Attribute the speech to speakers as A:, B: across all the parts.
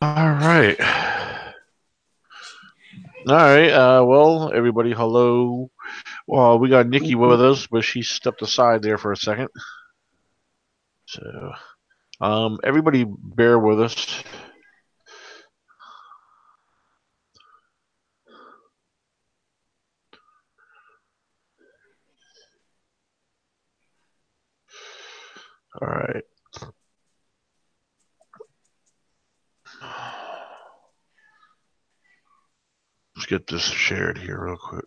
A: right. All right. Well, everybody, hello. Well, we got Nikki with us, but she stepped aside there for a second. So, everybody, bear with us. All right. Let's get this shared here real quick.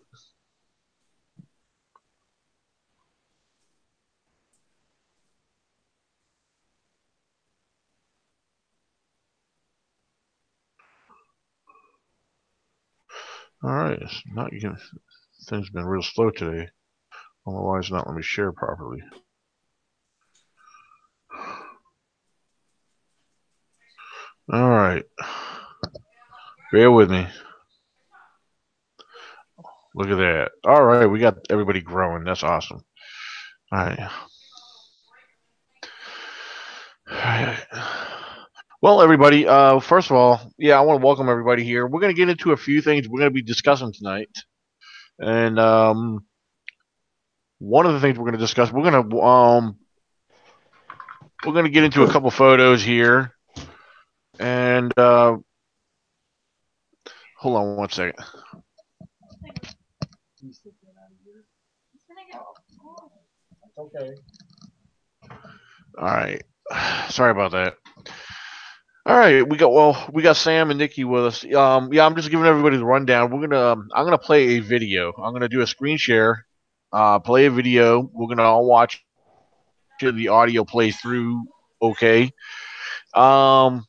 A: All right. It's not even, things been real slow today. Otherwise, not let me share properly. All right. Bear with me. Look at that. All right. We got everybody growing. That's awesome. All right. All right. Well, everybody, first of all, I want to welcome everybody here. We're going to get into a few things we're going to be discussing tonight. And one of the things we're going to discuss, we're going to get into a couple photos here. And hold on one second. Okay. All right. Sorry about that. All right, we got Sam and Nikki with us. I'm just giving everybody the rundown. I'm gonna play a video. I'm gonna do a screen share, play a video. We're gonna all watch the audio play through. Okay. And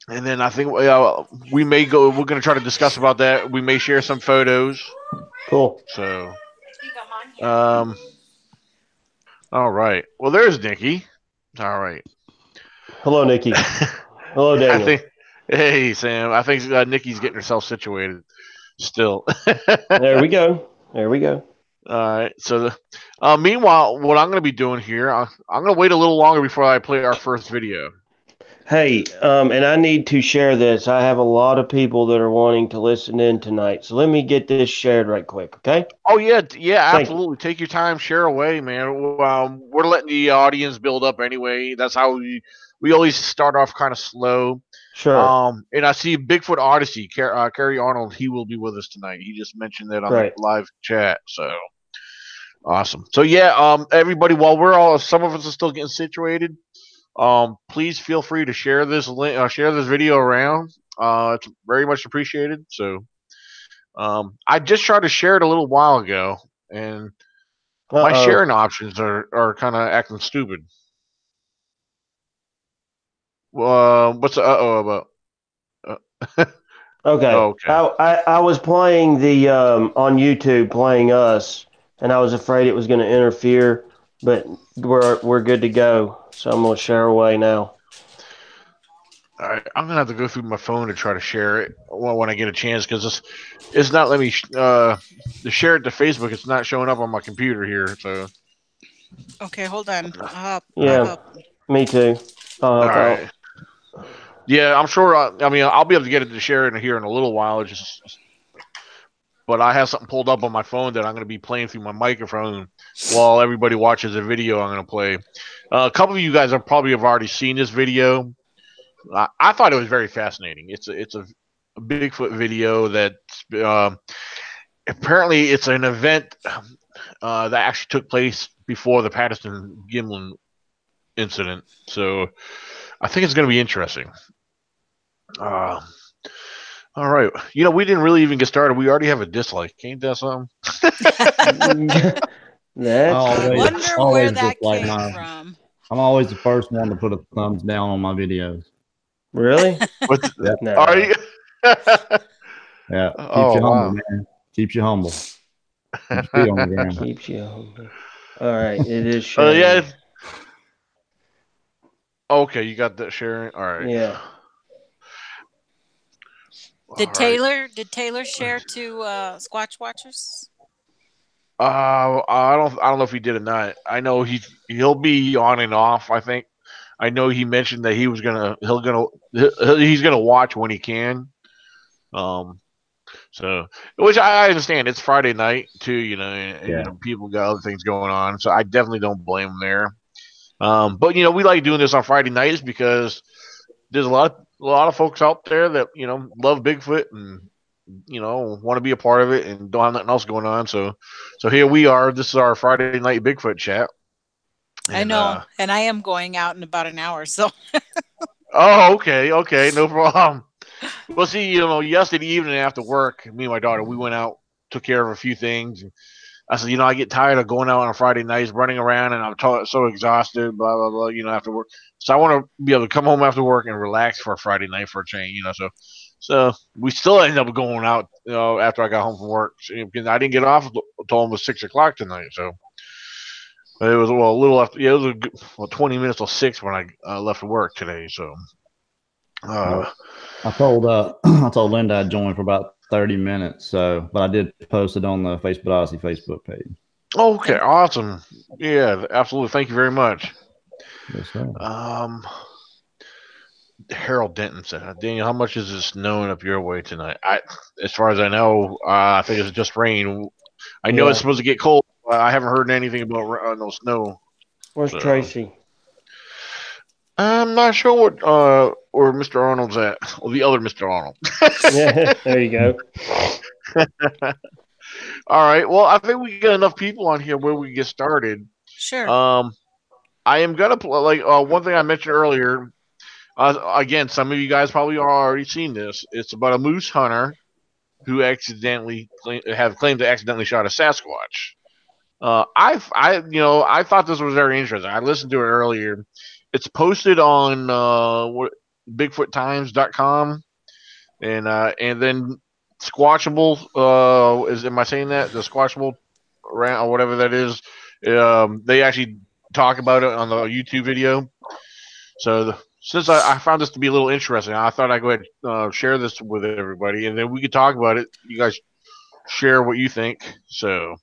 A: then I think we may go. We're gonna try to discuss about that. We may share some photos.
B: Cool.
A: So, all right. Well, there's Nikki. All right.
B: Hello, Nikki. Hello, Daniel.
A: Hey, Sam. I think Nikki's getting herself situated still.
B: There we go. There we go.
A: All right. So, meanwhile, what I'm going to be doing here, I'm going to wait a little longer before I play our first video.
B: Hey, and I need to share this. I have a lot of people that are wanting to listen in tonight. So let me get this shared right quick, okay?
A: Oh, yeah. Yeah,
B: Thank
A: absolutely. Take your time. Share away, man. We're letting the audience build up anyway. That's how we always start off kind of slow.
B: Sure.
A: And I see Bigfoot Odyssey, Kerry Arnold, he will be with us tonight. He just mentioned that on the
B: Great.
A: live chat. So awesome. So everybody, while some of us are still getting situated, please feel free to share this share this video around. It's very much appreciated. So I just tried to share it a little while ago, and my sharing options are kind of acting stupid. What's the about?
B: Okay.
A: Okay.
B: I was playing the on YouTube playing us, and I was afraid it was going to interfere, but we're good to go. So I'm going to share away now.
A: All right, I'm gonna have to go through my phone to try to share it when I get a chance because it's not letting me to share it to Facebook. It's not showing up on my computer here. So
C: Okay, hold on.
B: Yeah, me too.
A: all right. Yeah, I'm sure. I mean, I'll be able to get it to share it here in a little while. But I have something pulled up on my phone that I'm going to be playing through my microphone while everybody watches the video I'm going to play. A couple of you guys have probably already seen this video. I thought it was very fascinating. It's a Bigfoot video that apparently it's an event that actually took place before the Patterson Gimlin incident. So I think it's going to be interesting. All right. You know, we didn't really even get started. We already have a dislike. Ain't that something?
C: I wonder where that came from.
D: I'm always the first one to put a thumbs down on my videos.
B: Really?
D: Yeah.
B: No.
A: Are you?
D: Yeah. Keeps you humble, man. Keeps you humble. Keeps you on the ground.
B: Keeps you humble. All right. It is sharing.
A: Yeah. Okay, you got that sharing? All right.
B: Yeah.
C: Did Taylor share to Squatch Watchers?
A: I don't know if he did or not. I know he'll be on and off. I think I know he mentioned that he's gonna watch when he can. So, which I understand. It's Friday night too, and people got other things going on. So I definitely don't blame him there. But we like doing this on Friday nights because there's a lot of folks out there that love Bigfoot and want to be a part of it and don't have nothing else going on. So here we are. This is our Friday night Bigfoot chat.
C: And, I know, and I am going out in about an hour. So.
A: Oh, okay, no problem. Well, see, yesterday evening after work, me and my daughter, we went out, took care of a few things. And I said, I get tired of going out on Friday nights, running around, and I'm so exhausted, blah, blah, blah, after work. So I want to be able to come home after work and relax for a Friday night for a change, So we still ended up going out, after I got home from work. Because I didn't get off until almost 6 o'clock tonight, so. It was a little after. Yeah, it was 20 minutes till 6 when I left for work today. So,
D: I told Linda I'd join for about 30 minutes. So, but I did post it on the Facebook page.
A: Okay, awesome. Yeah, absolutely. Thank you very much.
D: Yes, sir.
A: Harold Denton said, "Daniel, how much is it snowing up your way tonight?" As far as I know, I think it's just rain. I know it's supposed to get cold. I haven't heard anything about no snow.
B: Where's Tracy?
A: I'm not sure what where Mr. Arnold's at. Or the other Mr. Arnold.
B: Yeah, there you go.
A: All right. Well, I think we got enough people on here where we get started.
C: Sure.
A: I am gonna play one thing I mentioned earlier. Again, some of you guys probably already seen this. It's about a moose hunter who accidentally claimed to accidentally shot a Sasquatch. I thought this was very interesting. I listened to it earlier. It's posted on BigfootTimes.com, and then Squatchable am I saying that? The Squatchable or whatever that is. They actually talk about it on the YouTube video. So since I found this to be a little interesting, I thought I'd go ahead and share this with everybody, and then we could talk about it. You guys share what you think. So,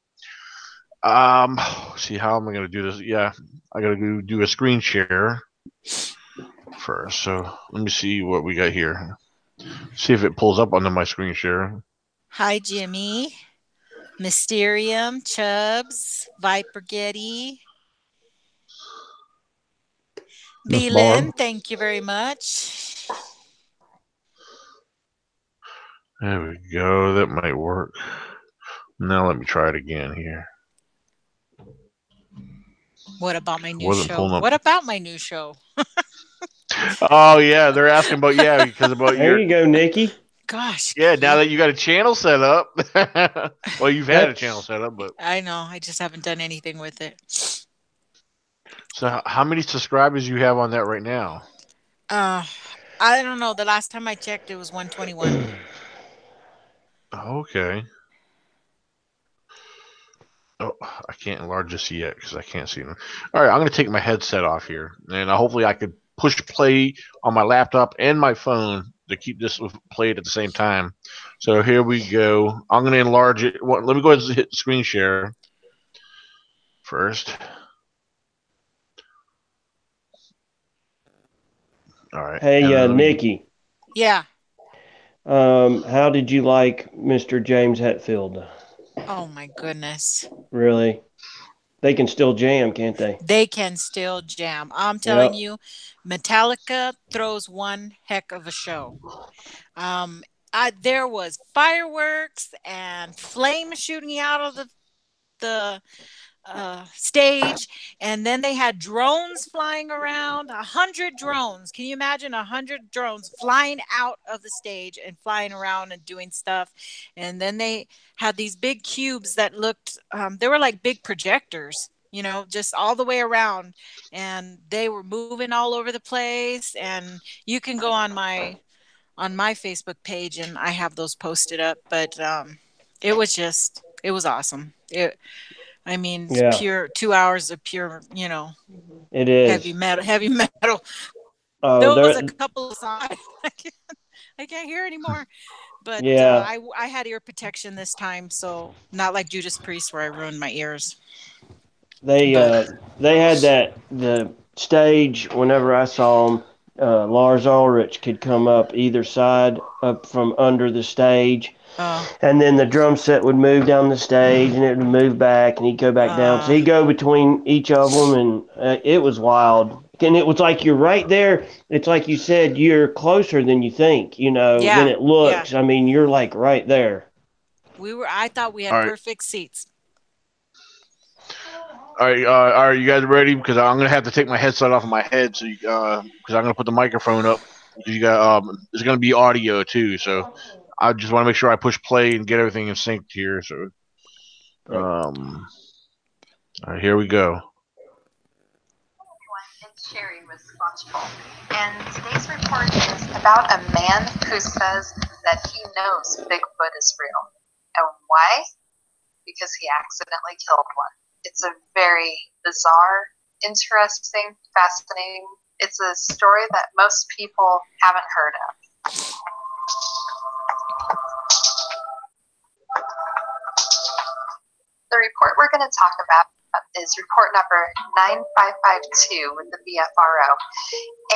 A: see, how am I going to do this? Yeah, I got to go do a screen share first. So let me see what we got here. See if it pulls up onto my screen share.
C: Hi, Jimmy, Mysterium, Chubbs, Viper Getty. Belin, thank you very much.
A: There we go. That might work. Now let me try it again here.
C: What about my new show? What about my new show?
A: Oh yeah, they're asking about because about
B: there you go, Nikki.
C: Gosh.
A: Yeah, now that you got a channel set up. Well, you've had a channel set up, but
C: I know. I just haven't done anything with it.
A: So how many subscribers you have on that right now?
C: I don't know. The last time I checked, it was 121.
A: Okay. Oh, I can't enlarge this yet because I can't see them. All right, I'm going to take my headset off here, and hopefully I could push play on my laptop and my phone to keep this played at the same time. So here we go. I'm going to enlarge it. Well, let me go ahead and hit screen share first. All right.
B: Hey, Nikki.
C: Yeah.
B: How did you like Mr. James Hetfield?
C: Oh my goodness.
B: Really? They can still jam, can't they?
C: They can still jam. I'm telling you, Metallica throws one heck of a show. There was fireworks and flames shooting out of the stage, and then they had drones flying around. 100 drones. Can you imagine 100 drones flying out of the stage and flying around and doing stuff? And then they had these big cubes that looked they were like big projectors, just all the way around, and they were moving all over the place. And you can go on my Facebook page, and I have those posted up. But it was awesome. Pure 2 hours of pure,
B: it is
C: heavy metal.
B: Oh,
C: there was a couple of songs I can't hear anymore. But I had ear protection this time, so not like Judas Priest where I ruined my ears.
B: They had the stage, whenever I saw him, Lars Ulrich could come up either side, up from under the stage. And then the drum set would move down the stage, and it would move back, and he'd go back down. So he'd go between each of them, and it was wild. And it was like you're right there. It's like you said, you're closer than you think, than it looks. I mean, you're like right there.
C: I thought we had perfect seats.
A: All right, are you guys ready? Because I'm gonna have to take my headset off of my head, so because I'm gonna put the microphone up. You got there's gonna be audio too, so I just want to make sure I push play and get everything in sync here. So, all right, here we go.
E: It's Sherry with Squatchful, and today's report is about a man who says that he knows Bigfoot is real. And why? Because he accidentally killed one. It's a very bizarre, interesting, fascinating. It's a story that most people haven't heard of. The report we're going to talk about is report number 9552 with the BFRO.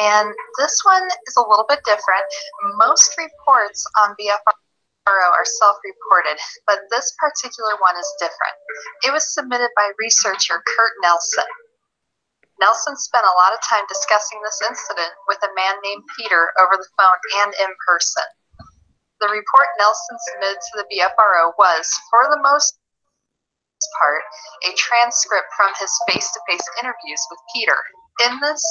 E: And this one is a little bit different. Most reports on BFRO are self-reported, but this particular one is different. It was submitted by researcher Kurt Nelson. Nelson spent a lot of time discussing this incident with a man named Peter over the phone and in person. The report Nelson submitted to the BFRO was, for the most part, a transcript from his face-to-face interviews with Peter. In this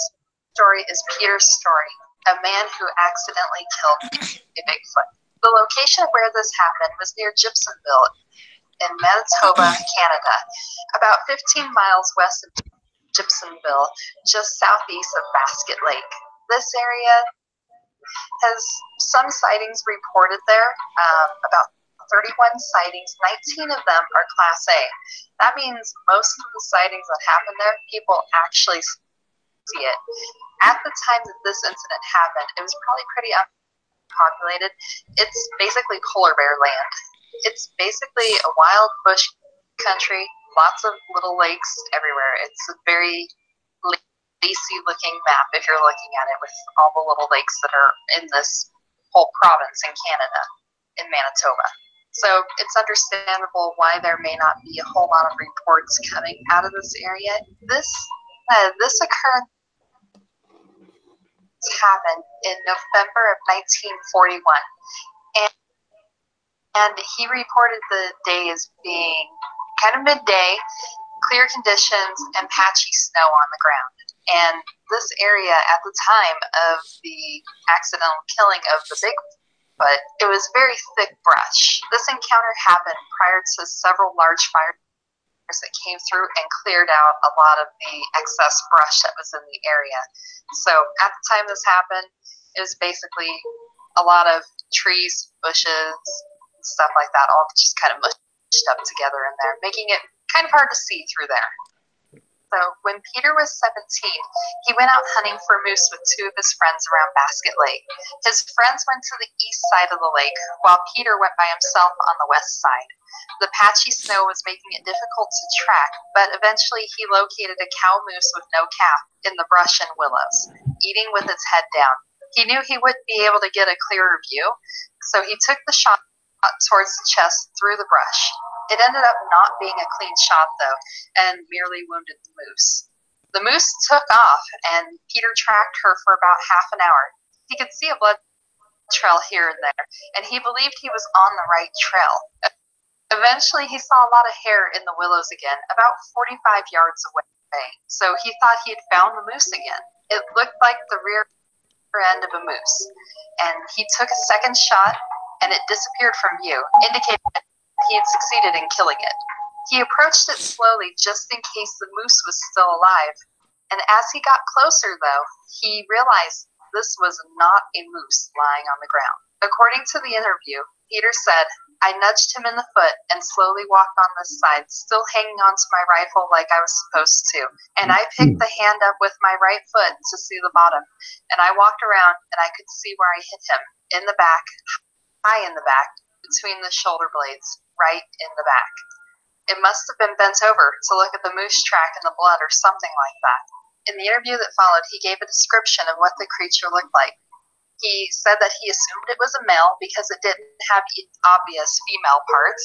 E: story is Peter's story, a man who accidentally killed a Bigfoot. The location where this happened was near Gibsonville in Manitoba, Canada, about 15 miles west of Gibsonville, just southeast of Basket Lake. This area has some sightings reported there, about 31 sightings, 19 of them are Class A. That means most of the sightings that happen there, people actually see it. At the time that this incident happened, it was probably pretty populated. It's basically polar bear land. It's basically a wild bush country, lots of little lakes everywhere. It's a very lacy looking map if you're looking at it, with all the little lakes that are in this whole province in Canada, in Manitoba. So it's understandable why there may not be a whole lot of reports coming out of this area. This occurrence happened in November of 1941, and he reported the day as being kind of midday, clear conditions, and patchy snow on the ground. And this area at the time of the accidental killing of the Bigfoot, it was very thick brush. This encounter happened prior to several large fires that came through and cleared out a lot of the excess brush that was in the area. So at the time this happened, it was basically a lot of trees, bushes, stuff like that, all just kind of mushed up together in there, making it kind of hard to see through there. So when Peter was 17, he went out hunting for moose with two of his friends around Basket Lake. His friends went to the east side of the lake, while Peter went by himself on the west side. The patchy snow was making it difficult to track, but eventually he located a cow moose with no calf in the brush and willows, eating with its head down. He knew he wouldn't be able to get a clearer view, so he took the shot towards the chest through the brush. It ended up not being a clean shot, though, and merely wounded the moose. The moose took off, and Peter tracked her for about half an hour. He could see a blood trail here and there, and he believed he was on the right trail. Eventually, he saw a lot of hair in the willows again, about 45 yards away, so he thought he had found the moose again. It looked like the rear end of a moose, and he took a second shot, and it disappeared from view, indicating that he had succeeded in killing it. He approached it slowly just in case the moose was still alive, and as he got closer, though, he realized this was not a moose lying on the ground. According to the interview, Peter said, "I nudged him in the foot and slowly walked on this side, still hanging onto my rifle like I was supposed to. And I picked the hand up with my right foot to see the bottom. And I walked around and I could see where I hit him, in the back, high in the back, between the shoulder blades, right in the back. It must have been bent over to look at the moose track and the blood or something like that. In the interview that followed, he gave a description of what the creature looked like. He said that he assumed it was a male because it didn't have obvious female parts,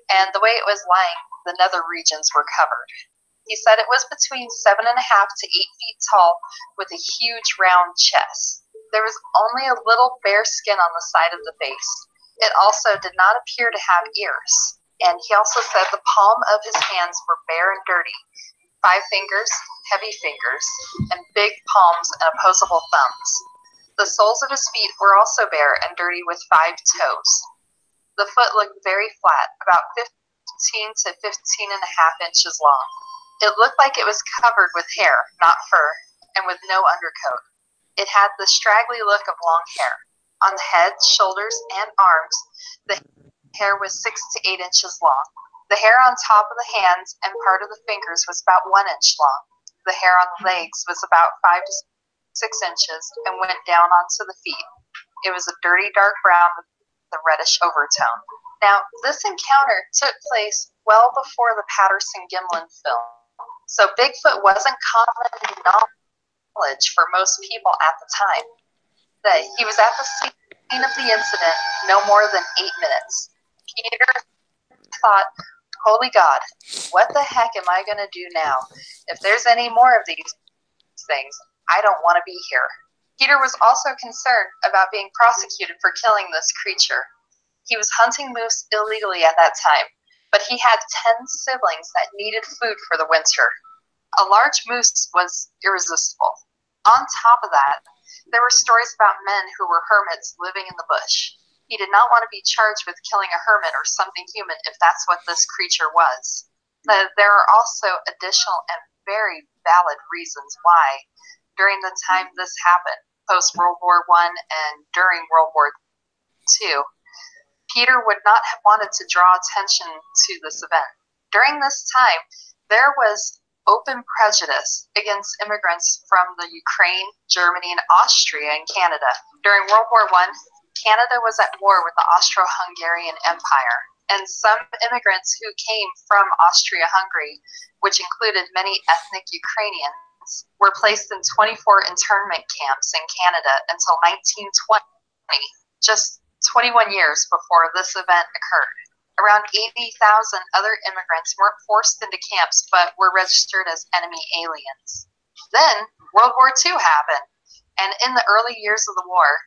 E: and the way it was lying, the nether regions were covered. He said it was between 7.5 to 8 feet tall with a huge round chest. There was only a little bare skin on the side of the face. It also did not appear to have ears. And he also said the palm of his hands were bare and dirty. 5 fingers, heavy fingers, and big palms and opposable thumbs. The soles of his feet were also bare and dirty with 5 toes. The foot looked very flat, about 15 to 15.5 inches long. It looked like it was covered with hair, not fur, and with no undercoat. It had the straggly look of long hair. On the head, shoulders, and arms, the hair was 6 to 8 inches long. The hair on top of the hands and part of the fingers was about 1 inch long. The hair on the legs was about 5 to 6 inches and went down onto the feet. It was a dirty dark brown with a reddish overtone. Now, this encounter took place well before the Patterson-Gimlin film, so Bigfoot wasn't common knowledge for most people at the time. He was at the scene of the incident no more than 8 minutes. Peter thought, "Holy God, what the heck am I going to do now? If there's any more of these things, I don't want to be here." Peter was also concerned about being prosecuted for killing this creature. He was hunting moose illegally at that time, but he had 10 siblings that needed food for the winter. A large moose was irresistible. On top of that, there were stories about men who were hermits living in the bush. He did not want to be charged with killing a hermit or something human if that's what this creature was. There are also additional and very valid reasons why, during the time this happened, post-World War I and during World War II, Peter would not have wanted to draw attention to this event. During this time, there was open prejudice against immigrants from the Ukraine, Germany, and Austria and Canada. During World War I, Canada was at war with the Austro-Hungarian Empire, and some immigrants who came from Austria-Hungary, which included many ethnic Ukrainians, were placed in 24 internment camps in Canada until 1920, just 21 years before this event occurred. Around 80,000 other immigrants weren't forced into camps but were registered as enemy aliens. Then World War II happened, and in the early years of the war,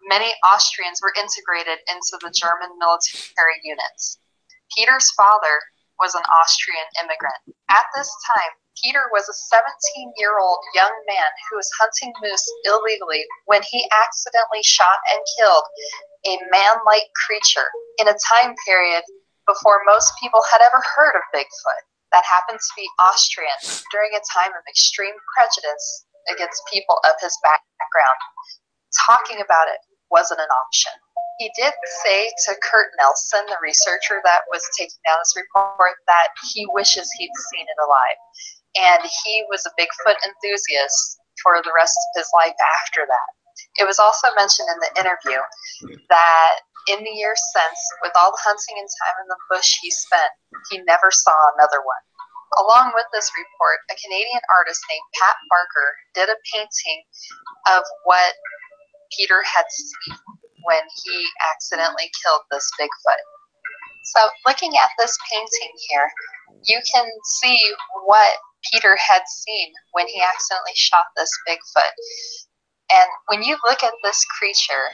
E: many Austrians were integrated into the German military units. Peter's father was an Austrian immigrant. At this time, Peter was a 17-year-old young man who was hunting moose illegally when he accidentally shot and killed a man-like creature in a time period before most people had ever heard of Bigfoot. That happened to be Austrian during a time of extreme prejudice against people of his background. Talking about it wasn't an option. He did say to Kurt Nelson, the researcher that was taking down this report, that he wishes he'd seen it alive. And he was a Bigfoot enthusiast for the rest of his life after that. It was also mentioned in the interview that in the years since, with all the hunting and time in the bush he spent, he never saw another one. Along with this report, a Canadian artist named Pat Barker did a painting of what Peter had seen when he accidentally killed this Bigfoot. So looking at this painting here, you can see what Peter had seen when he accidentally shot this Bigfoot. And when you look at this creature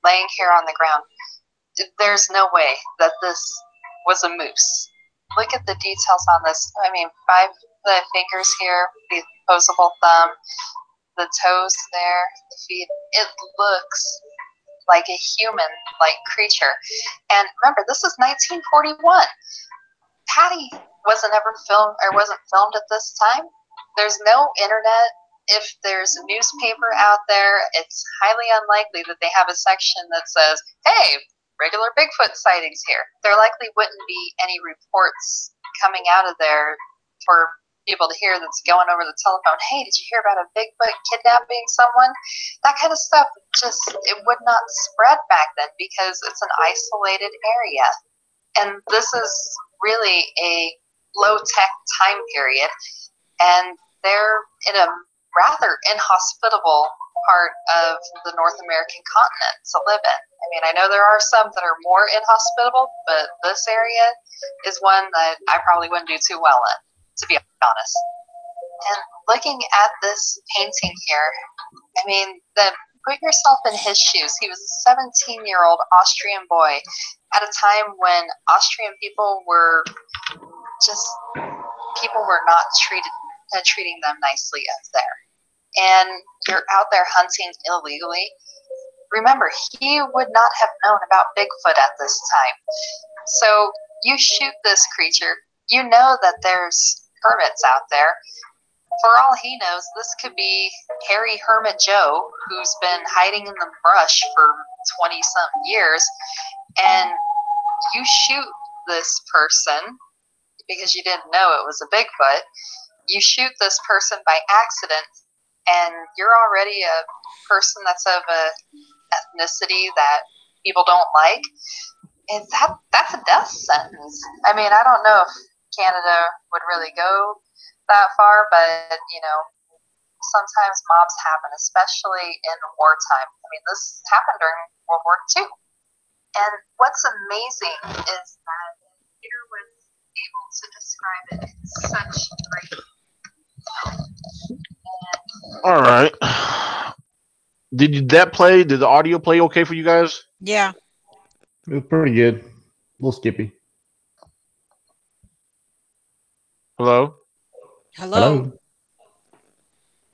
E: laying here on the ground, there's no way that this was a moose. Look at the details on this. I mean, 5 the fingers here, the opposable thumb, the toes there, the feet. It looks like a human-like creature. And remember, this is 1941. Patty wasn't filmed at this time. There's no internet. If there's a newspaper out there, it's highly unlikely that they have a section that says, "Hey, regular Bigfoot sightings here." There likely wouldn't be any reports coming out of there for people to hear that's going over the telephone. "Hey, did you hear about a Bigfoot kidnapping someone?" That kind of stuff, it would not spread back then because it's an isolated area. And this is really a low-tech time period. And they're in a rather inhospitable part of the North American continent to live in. I mean, I know there are some that are more inhospitable, but this area is one that I probably wouldn't do too well in, to be honest. And looking at this painting here, I mean, put yourself in his shoes. He was a 17-year-old Austrian boy at a time when Austrian people were not treating them nicely up there. And you're out there hunting illegally. Remember, he would not have known about Bigfoot at this time. So you shoot this creature. You know that there's hermits out there. For all he knows, this could be Hairy Hermit Joe, who's been hiding in the brush for 20-something years. And you shoot this person because you didn't know it was a Bigfoot. You shoot this person by accident, and you're already a person that's of a ethnicity that people don't like. And that's a death sentence. I mean, I don't know if Canada would really go that far, but sometimes mobs happen, especially in wartime. I mean, this happened during World War II. And what's amazing is that Peter was able to describe it in such great detail.
A: All right. Did the audio play okay for you guys?
C: Yeah.
D: It was pretty good. A little skippy.
A: Hello?
C: Hello.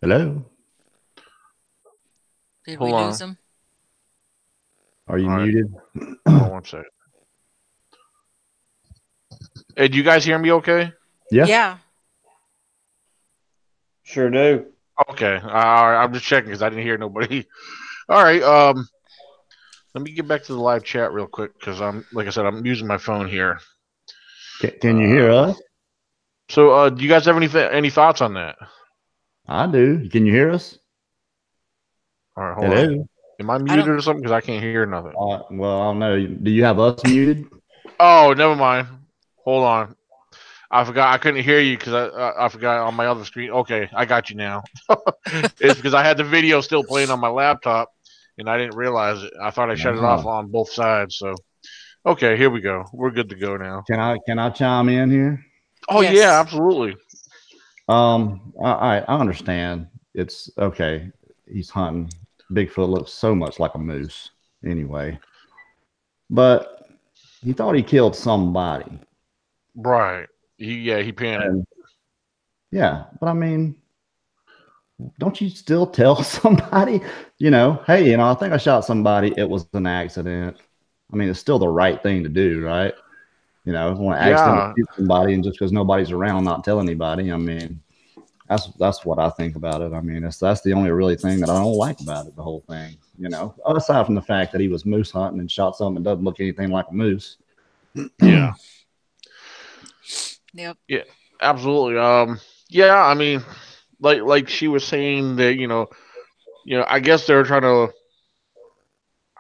D: Hello.
C: Did
A: Hold
C: we
A: on.
C: lose him?
D: Are you
A: All right.
D: muted?
A: Hold on one second. Hey, do you guys hear me okay?
D: Yeah.
C: Yeah.
B: Sure do.
A: Okay. I'm just checking because I didn't hear nobody. All right. Let me get back to the live chat real quick because like I said, I'm using my phone here.
D: Can you hear us?
A: So, do you guys have any thoughts on that?
D: I do. Can you hear us?
A: All right, hold
D: Hello.
A: on. Am I muted or something? Because I can't hear nothing.
D: Well, I don't know. Do you have us muted?
A: Oh, never mind. Hold on. I forgot. I couldn't hear you because I forgot on my other screen. Okay, I got you now. It's because I had the video still playing on my laptop, and I didn't realize it. I thought I shut it off on both sides. So, okay, here we go. We're good to go now.
D: Can I chime in here?
A: Oh
C: Yes.
A: yeah, absolutely.
D: I understand. It's okay. He's hunting. Bigfoot looks so much like a moose anyway. But he thought he killed somebody.
A: Right. He panicked.
D: Yeah, but I mean, don't you still tell somebody, hey, I think I shot somebody. It was an accident. I mean, it's still the right thing to do, right? Want to accidentally shoot somebody, and just because nobody's around, not tell anybody. I mean, that's what I think about it. I mean, that's the only really thing that I don't like about it. The whole thing, aside from the fact that he was moose hunting and shot something that doesn't look anything like a moose.
A: Yeah.
C: Yep.
A: Yeah, absolutely. Yeah, I mean, like she was saying that I guess they're trying to.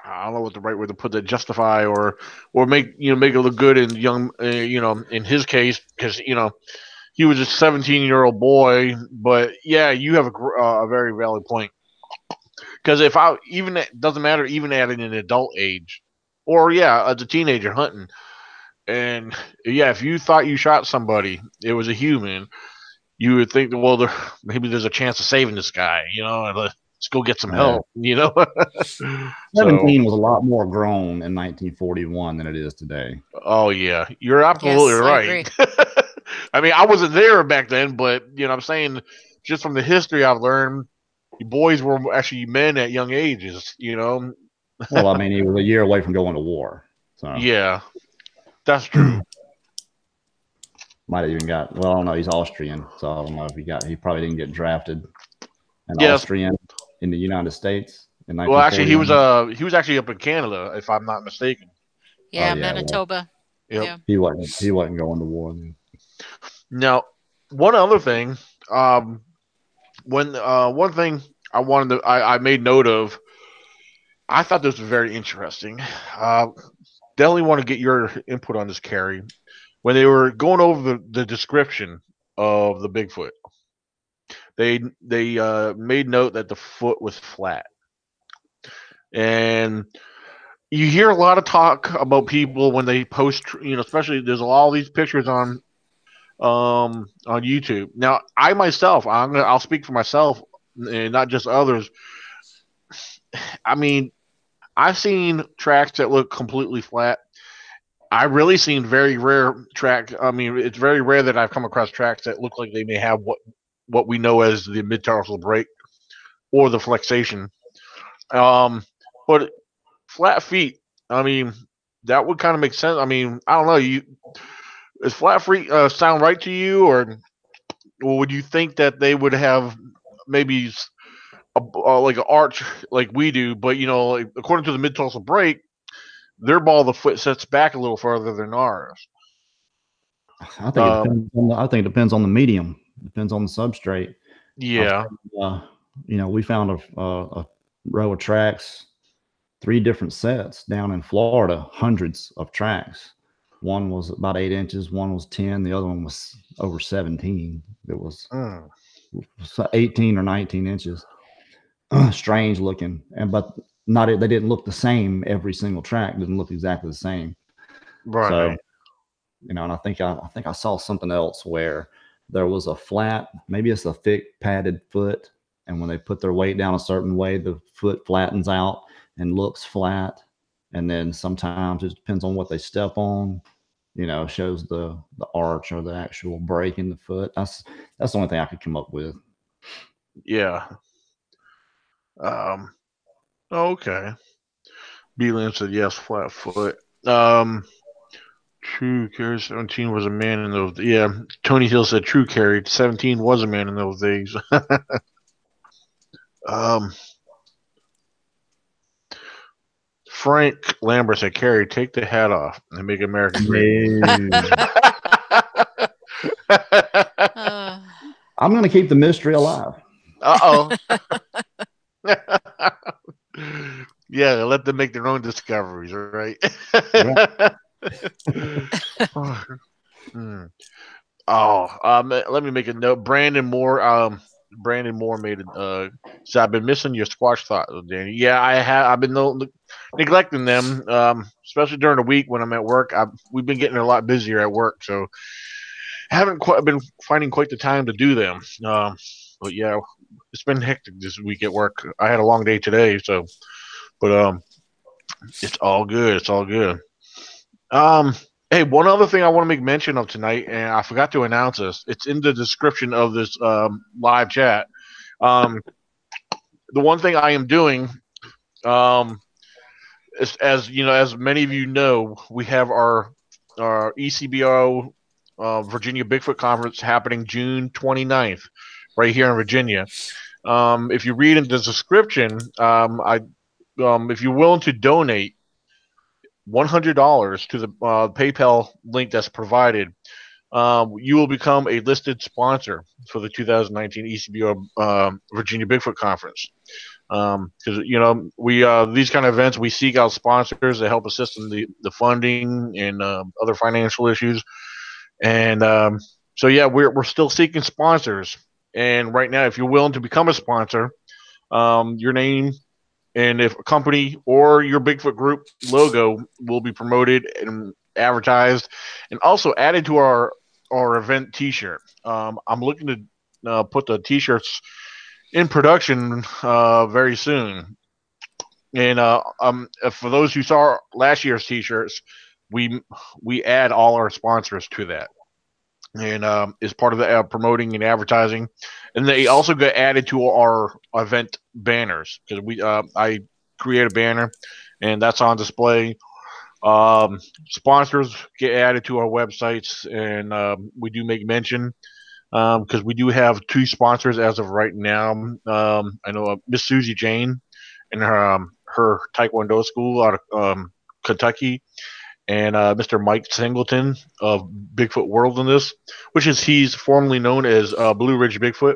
A: I don't know what the right way to put that. Justify or make make it look good in young. In his case, because he was a 17-year-old boy. But yeah, you have a very valid point. Because if it doesn't matter even at an adult age, or as a teenager hunting. And yeah, if you thought you shot somebody, it was a human, you would think that, well, maybe there's a chance of saving this guy, and let's go get some help,
D: 17 was a lot more grown in 1941 than it is today.
A: Oh yeah, you're absolutely right. I mean, I wasn't there back then, but I'm saying just from the history I've learned, boys were actually men at young ages,
D: Well, I mean, he was a year away from going to war. So
A: yeah. That's true.
D: Might have even got. Well, I don't know. He's Austrian, so I don't know if he probably didn't get drafted. Austrian in the United States in 1941.
A: Well, actually, he was actually up in Canada, if I'm not mistaken.
C: Yeah, Manitoba.
A: Well,
C: yep.
D: He wasn't going to war then.
A: Now, one other thing. One thing I made note of. I thought this was very interesting. Definitely want to get your input on this, Carrie. When they were going over the description of the Bigfoot, they made note that the foot was flat, and you hear a lot of talk about people when they post, especially there's all these pictures on YouTube. Now, I myself, I'll speak for myself and not just others. I mean, I've seen tracks that look completely flat. I've really seen very rare track. I mean, it's very rare that I've come across tracks that look like they may have what we know as the mid-tarsal break or the flexation. But flat feet, I mean, that would kind of make sense. I mean, I don't know. Is flat feet sound right to you, or would you think that they would have maybe like an arch like we do, but like, according to the mid-tarsal break, their ball of the foot sets back a little further than ours.
D: I think it depends on I think it depends on the medium. It depends on the substrate.
A: Yeah.
D: We found a row of tracks, 3 different sets down in Florida, hundreds of tracks. One was about 8 inches, one was 10, the other one was over 17. It was 18 or 19 inches. Strange looking, but they didn't look the same. Every single track didn't look exactly the same.
A: Right.
D: So, and I think I saw something else where there was a flat, maybe it's a thick padded foot, and when they put their weight down a certain way, the foot flattens out and looks flat. And then sometimes it depends on what they step on, shows the arch or the actual break in the foot. That's the only thing I could come up with.
A: Yeah. Okay. Beelan said yes, flat foot. True carried 17 was a man in those. Yeah, Tony Hill said true carried 17 was a man in those days. Frank Lambert said, "Carrie, take the hat off and make America great."
D: I'm going to keep the mystery alive.
A: Yeah, let them make their own discoveries, right? Let me make a note. Brandon Moore made it. So I've been missing your Squatch thought, Danny. Yeah, I have. I've been neglecting them, especially during the week when I'm at work. We've been getting a lot busier at work, so haven't quite been finding quite the time to do them. But yeah, it's been hectic this week at work. I had a long day today, but it's all good. It's all good. Hey, one other thing I want to make mention of tonight, and I forgot to announce this. It's in the description of this live chat. The one thing I am doing, is, as many of you know, we have our ECBRO Virginia Bigfoot Conference happening June 29th, right here in Virginia. If you read in the description, if you're willing to donate $100 to the PayPal link that's provided, you will become a listed sponsor for the 2019 ECBO Virginia Bigfoot Conference. Because we these kind of events, we seek out sponsors to help assist in the funding and other financial issues. And so yeah, we're still seeking sponsors. And right now, if you're willing to become a sponsor, your name and if a company or your Bigfoot group logo will be promoted and advertised and also added to our event t-shirt. I'm looking to put the t-shirts in production very soon. And for those who saw last year's t-shirts, we add all our sponsors to that. And is part of the promoting and advertising, and they also get added to our event banners because I create a banner, and that's on display. Sponsors get added to our websites, and we do make mention because we do have 2 sponsors as of right now. I know Miss Susie Jane and her Taekwondo school out of Kentucky. And Mr. Mike Singleton of Bigfoot Worldliness, he's formerly known as Blue Ridge Bigfoot,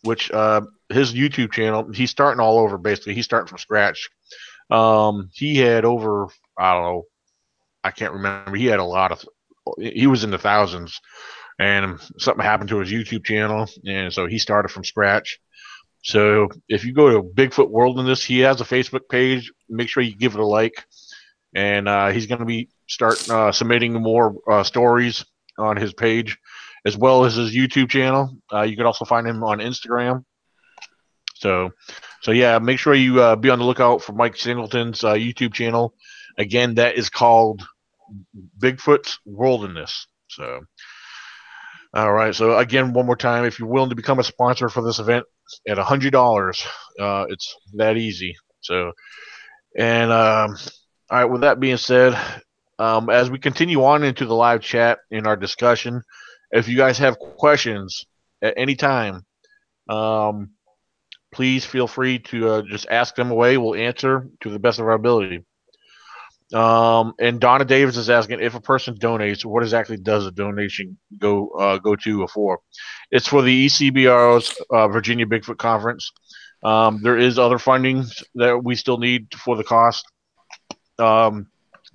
A: which his YouTube channel, he's starting all over basically. He's starting from scratch. He had over, I don't know, I can't remember. He had he was in the thousands. and something happened to his YouTube channel, and so he started from scratch. So if you go to Bigfoot Wilderness, he has a Facebook page. Make sure you give it a like, and he's going to be submitting more stories on his page, as well as his YouTube channel. You can also find him on Instagram. So yeah, make sure you be on the lookout for Mike Singleton's YouTube channel. Again, that is called Bigfoot's Wilderness. So, all right. So again, one more time, if you're willing to become a sponsor for this event at $100, it's that easy. So, and all right. With that being said, as we continue on into the live chat in our discussion, if you guys have questions at any time, please feel free to just ask them away. We'll answer to the best of our ability. And Donna Davis is asking, if a person donates, what exactly does a donation go to or for? It's for the ECBRO's Virginia Bigfoot Conference. There is other funding that we still need for the cost. The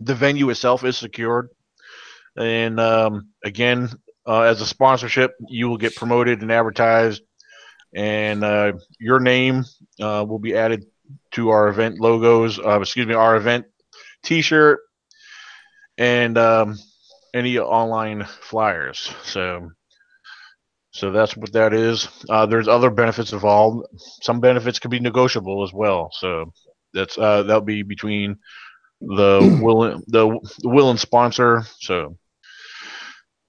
A: venue itself is secured, and again, as a sponsorship, you will get promoted and advertised, and your name will be added to our event logos. Our event T-shirt and any online flyers. So that's what that is. There's other benefits involved. Some benefits can be negotiable as well. So that's that'll be between the will and sponsor. So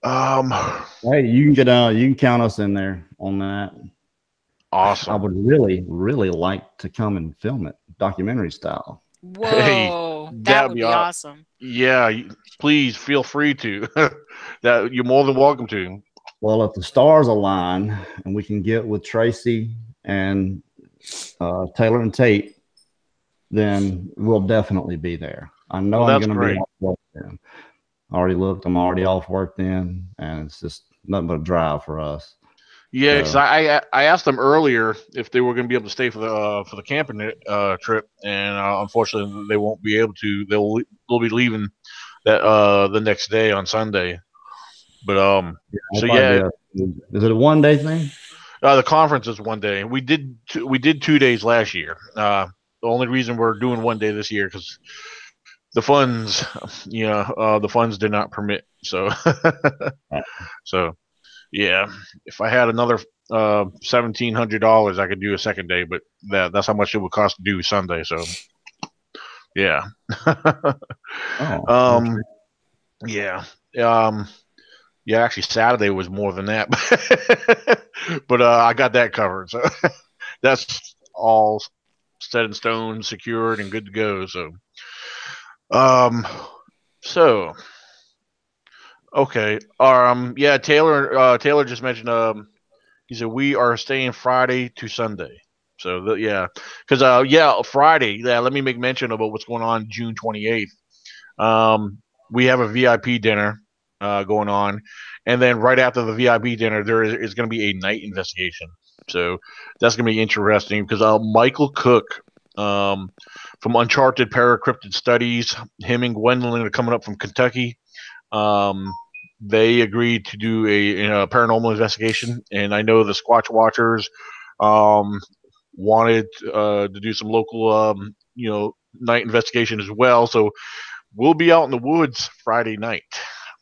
D: hey, you can count us in there on that.
A: Awesome.
D: I would really like to come and film it documentary style.
C: Whoa,
A: hey,
C: that would be awesome.
A: Yeah, please feel free to. That you're more than welcome to.
D: Well, if the stars align and we can get with Tracy and Taylor and Tate, then we'll definitely be there. I know I'm going to be off work then. I already looked. I'm already off work then, and it's just nothing but a drive for us.
A: Yeah, because I asked them earlier if they were going to be able to stay for the camping trip, and unfortunately they won't be able to. They'll be leaving that the next day on Sunday. But is
D: it a 1 day thing?
A: The conference is 1 day. We did 2 days last year. The only reason we're doing 1 day this year because the funds, the funds did not permit. So so. Yeah, if I had another $1,700, I could do a second day, but that's how much it would cost to do Sunday. So, yeah. Yeah. Yeah. Actually, Saturday was more than that, but I got that covered. So that's all set in stone, secured, and good to go. So. Okay. Yeah. Taylor just mentioned. He said we are staying Friday to Sunday. So because Friday. Yeah. Let me make mention about what's going on June 28th. We have a VIP dinner going on, and then right after the VIP dinner, there is going to be a night investigation. So that's going to be interesting because Michael Cook, from Uncharted Paracryptid Studies, him and Gwendolyn are coming up from Kentucky. They agreed to do a paranormal investigation, and I know the Squatch Watchers wanted to do some local night investigation as well. So we'll be out in the woods Friday night.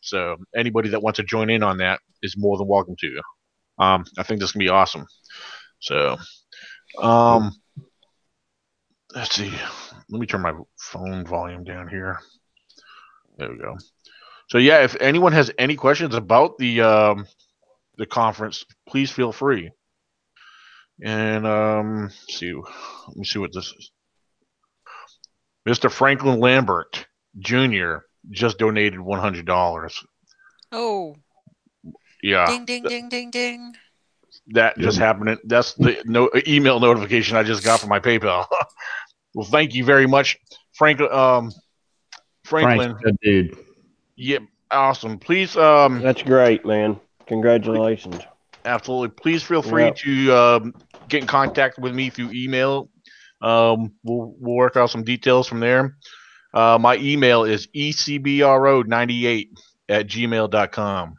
A: So anybody that wants to join in on that is more than welcome to. I think this can be awesome. So let's see. Let me turn my phone volume down here. There we go. So yeah, if anyone has any questions about the conference, please feel free. And let me see what this is. Mr. Franklin Lambert Jr. just donated $100. Oh. Yeah.
C: Ding ding ding ding ding.
A: That just happened. That's the email notification I just got from my PayPal. Well, thank you very much, Franklin.
D: Frank's good dude.
A: Yep, awesome. Please.
B: That's great, man. Congratulations.
A: Absolutely. Please feel free to get in contact with me through email. We'll work out some details from there. My email is ecbro98@gmail.com.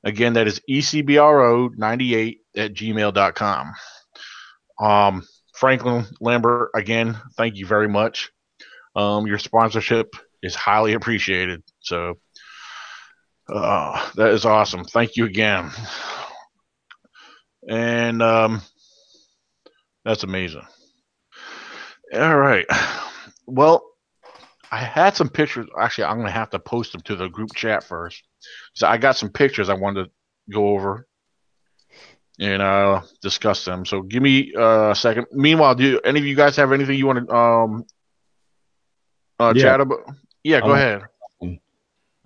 A: Again, that is ECBRO98@gmail.com. Franklin Lambert, again, thank you very much. Your sponsorship is highly appreciated. So that is awesome. Thank you again. And that's amazing. All right. Well, I had some pictures. Actually, I'm going to have to post them to the group chat first. So I got some pictures I wanted to go over and discuss them. So give me a second. Meanwhile, do any of you guys have anything you want to chat about? Yeah, go ahead.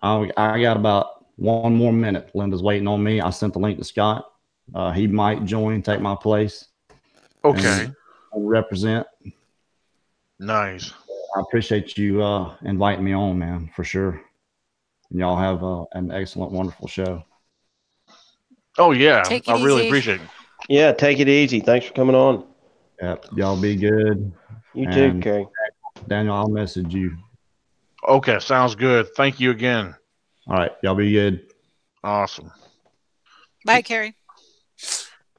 D: I got about 1 more minute. Linda's waiting on me. I sent the link to Scott. He might join, take my place.
A: Okay.
D: Represent.
A: Nice.
D: I appreciate you inviting me on, man, for sure. And y'all have an excellent, wonderful show.
A: Oh, yeah. I really appreciate it.
B: Yeah, take it easy. Thanks for coming on.
D: Yep. Y'all be good.
B: You too, Kerry.
D: Daniel, I'll message you.
A: Okay, sounds good. Thank you again.
D: All right. Y'all be good.
A: Awesome.
C: Bye, Kerry.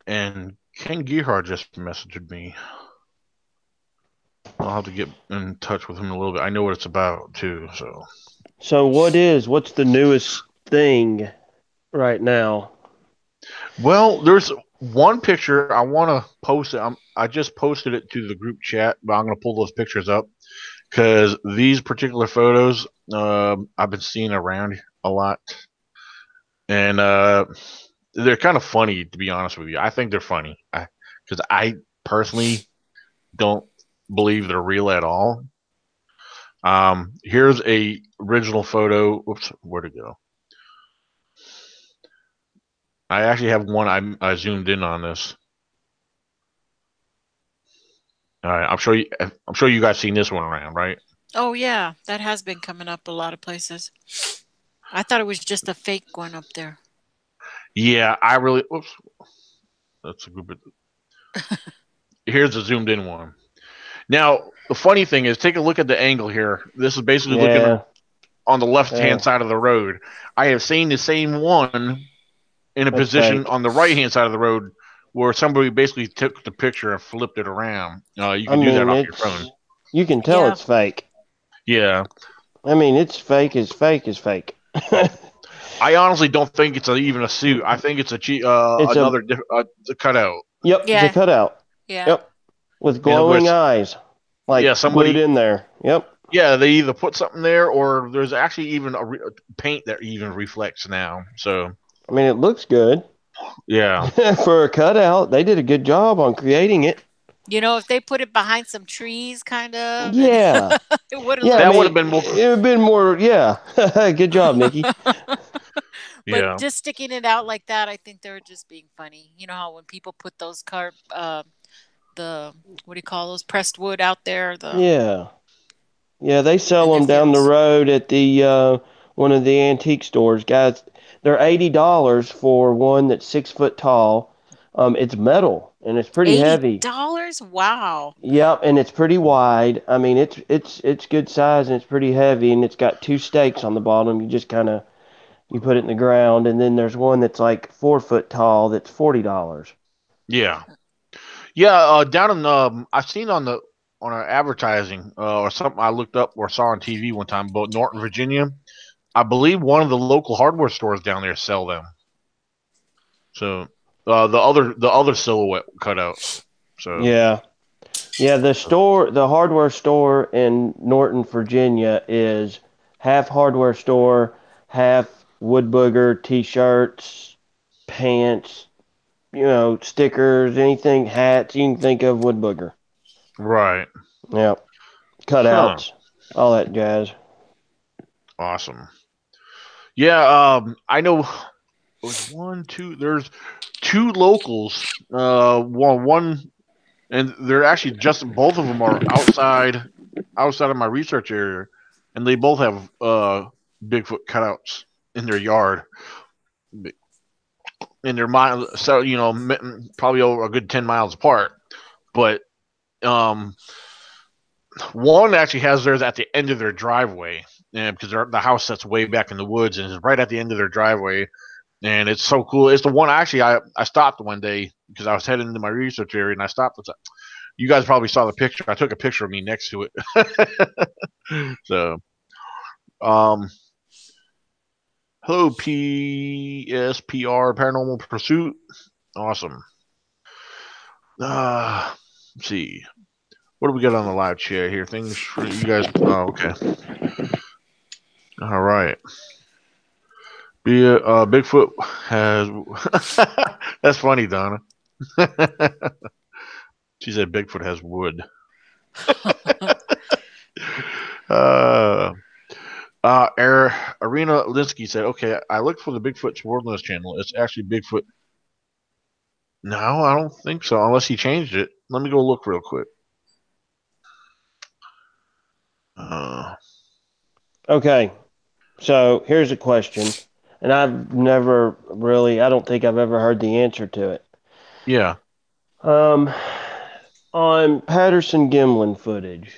A: And Ken Gearhart just messaged me. I'll have to get in touch with him a little bit. I know what it's about, too.
B: So what's the newest thing right now?
A: Well, there's one picture I want to post. I just posted it to the group chat, but I'm going to pull those pictures up because these particular photos I've been seeing around a lot. And they're kind of funny, to be honest with you. I think they're funny because I personally don't believe they're real at all. Here's a original photo. Oops, where'd it go? I actually have one. I zoomed in on this. All right, I'm sure you guys seen this one around, right?
C: Oh yeah, that has been coming up a lot of places. I thought it was just a fake one up there.
A: Yeah, I really. Oops, that's a good bit. Here's a zoomed in one. Now, the funny thing is, take a look at the angle here. This is basically looking on the left-hand side of the road. I have seen the same one in a position on the right-hand side of the road where somebody basically took the picture and flipped it around. You can do that off your phone.
B: You can tell it's fake.
A: Yeah.
B: I mean, it's fake as fake as fake.
A: I honestly don't think it's even a suit. I think it's another cutout.
B: Yep, it's a cutout.
C: Yeah.
B: Yep, with glowing eyes, somebody glued in there. Yep.
A: Yeah, they either put something there, or there's actually even a paint that even reflects now. So.
B: I mean, it looks good.
A: Yeah.
B: For a cutout, they did a good job on creating it.
C: You know, if they put it behind some trees, kind of.
B: Yeah.
C: It would have.
B: Yeah, that would have been more. It would have been more. Yeah. Good job, Nikki.
C: But just sticking it out like that, I think they're just being funny. You know how when people put those the what do you call those, pressed wood out there?
B: Yeah, they sell them down the road at the one of the antique stores, guys. They're $80 for one that's 6 foot tall. It's metal and it's pretty heavy.
C: $80? Wow.
B: Yep, and it's pretty wide. I mean, it's good size and it's pretty heavy, and it's got 2 stakes on the bottom. You just you put it in the ground, and then there's one that's like 4 foot tall that's $40.
A: Yeah. Down in I've seen on our advertising or something I looked up or saw on TV one time about Norton, Virginia. I believe one of the local hardware stores down there sell them. So the other silhouette cutouts. So
B: yeah, the hardware store in Norton, Virginia is half hardware store, half wood booger, t-shirts, pants, stickers, anything, hats you can think of, wood booger.
A: Right.
B: Yep. Cutouts, all that jazz.
A: Awesome. Yeah, I know. There's 2 locals. One, and they're actually both of them are outside of my research area, and they both have Bigfoot cutouts in their yard. In their mind, so probably over a good 10 miles apart, but one actually has theirs at the end of their driveway, because the house sits way back in the woods and is right at the end of their driveway. and it's so cool. It's the one actually I stopped one day because I was heading into my research area, and I stopped. You guys probably saw the picture. I took a picture of me next to it. So, hello PSPR Paranormal Pursuit. Awesome. Let's see. What do we got on the live chat here? Things for you guys. Oh, okay. All right. Bigfoot has. That's funny, Donna. She said Bigfoot has wood. Arena Linsky said, "Okay, I looked for the Bigfoot's Wordless channel. It's actually Bigfoot." No, I don't think so. Unless he changed it. Let me go look real quick.
B: Okay, so here's a question, and I've never really, I don't think I've ever heard the answer to it.
A: Yeah.
B: On Patterson Gimlin footage,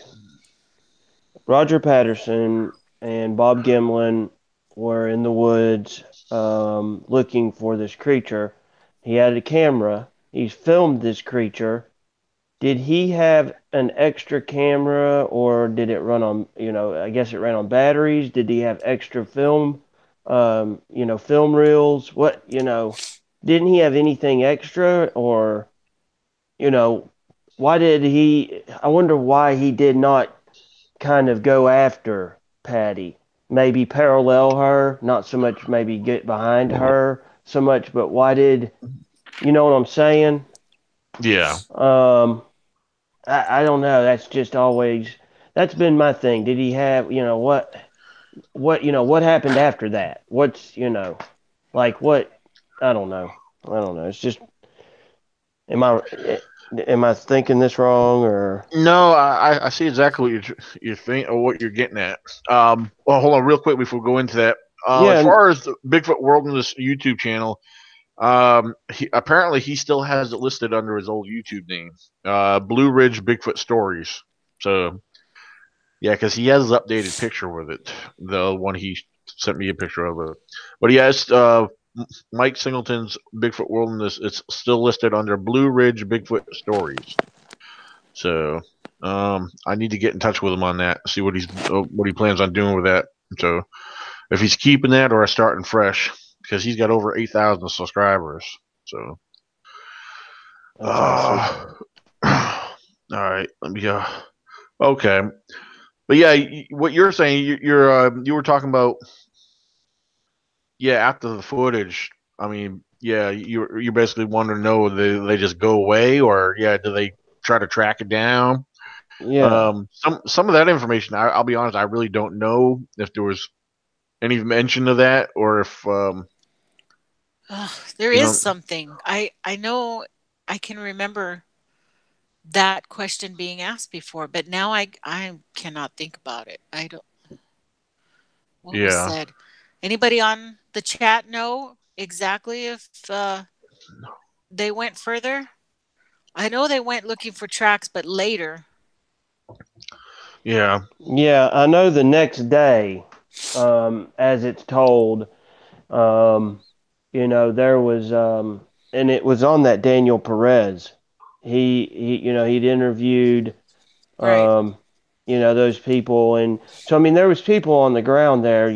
B: Roger Patterson and Bob Gimlin were in the woods looking for this creature. He had a camera. He filmed this creature. Did he have an extra camera, or did it run on, I guess it ran on batteries? Did he have extra film, film reels? What, didn't he have anything extra, or, I wonder why he did not kind of go after Patty. Maybe parallel her, not so much maybe get behind her so much, but why did, you know what I'm saying?
A: Yeah.
B: I don't know. That's just always, that's been my thing. Did he have, what happened after that? What's, like what, I don't know. It's just, am I thinking this wrong, or?
A: No, I see exactly what you're thinking or what you're getting at. Well, hold on real quick before we go into that. As far as the Bigfoot World in this YouTube channel, apparently he still has it listed under his old YouTube name, Blue Ridge Bigfoot Stories. So, yeah, because he has his updated picture with it, the one he sent me a picture of it. But yeah, it's Mike Singleton's Bigfoot Wilderness. It's still listed under Blue Ridge Bigfoot Stories. So, I need to get in touch with him on that. See what he plans on doing with that. So, if he's keeping that or starting fresh, because he's got over 8,000 subscribers. So,
B: Awesome.
A: All right, let me go. Okay, but yeah, what you're saying, you were talking about, yeah, after the footage. I mean, yeah, you basically want to know, they just go away, or yeah, do they try to track it down?
B: Yeah.
A: Some of that information, I'll be honest, I really don't know if there was any mention of that, or if
C: there is something. I know, I can remember that question being asked before, but now I cannot think about it. I don't. What was said? Anybody on the chat know exactly if they went further? I know they went looking for tracks, but later.
A: Yeah.
B: Yeah, I know the next day, as it's told, there was, and it was on that Daniel Perez. He'd interviewed,
C: Right.
B: those people, and so I mean, there was people on the ground there,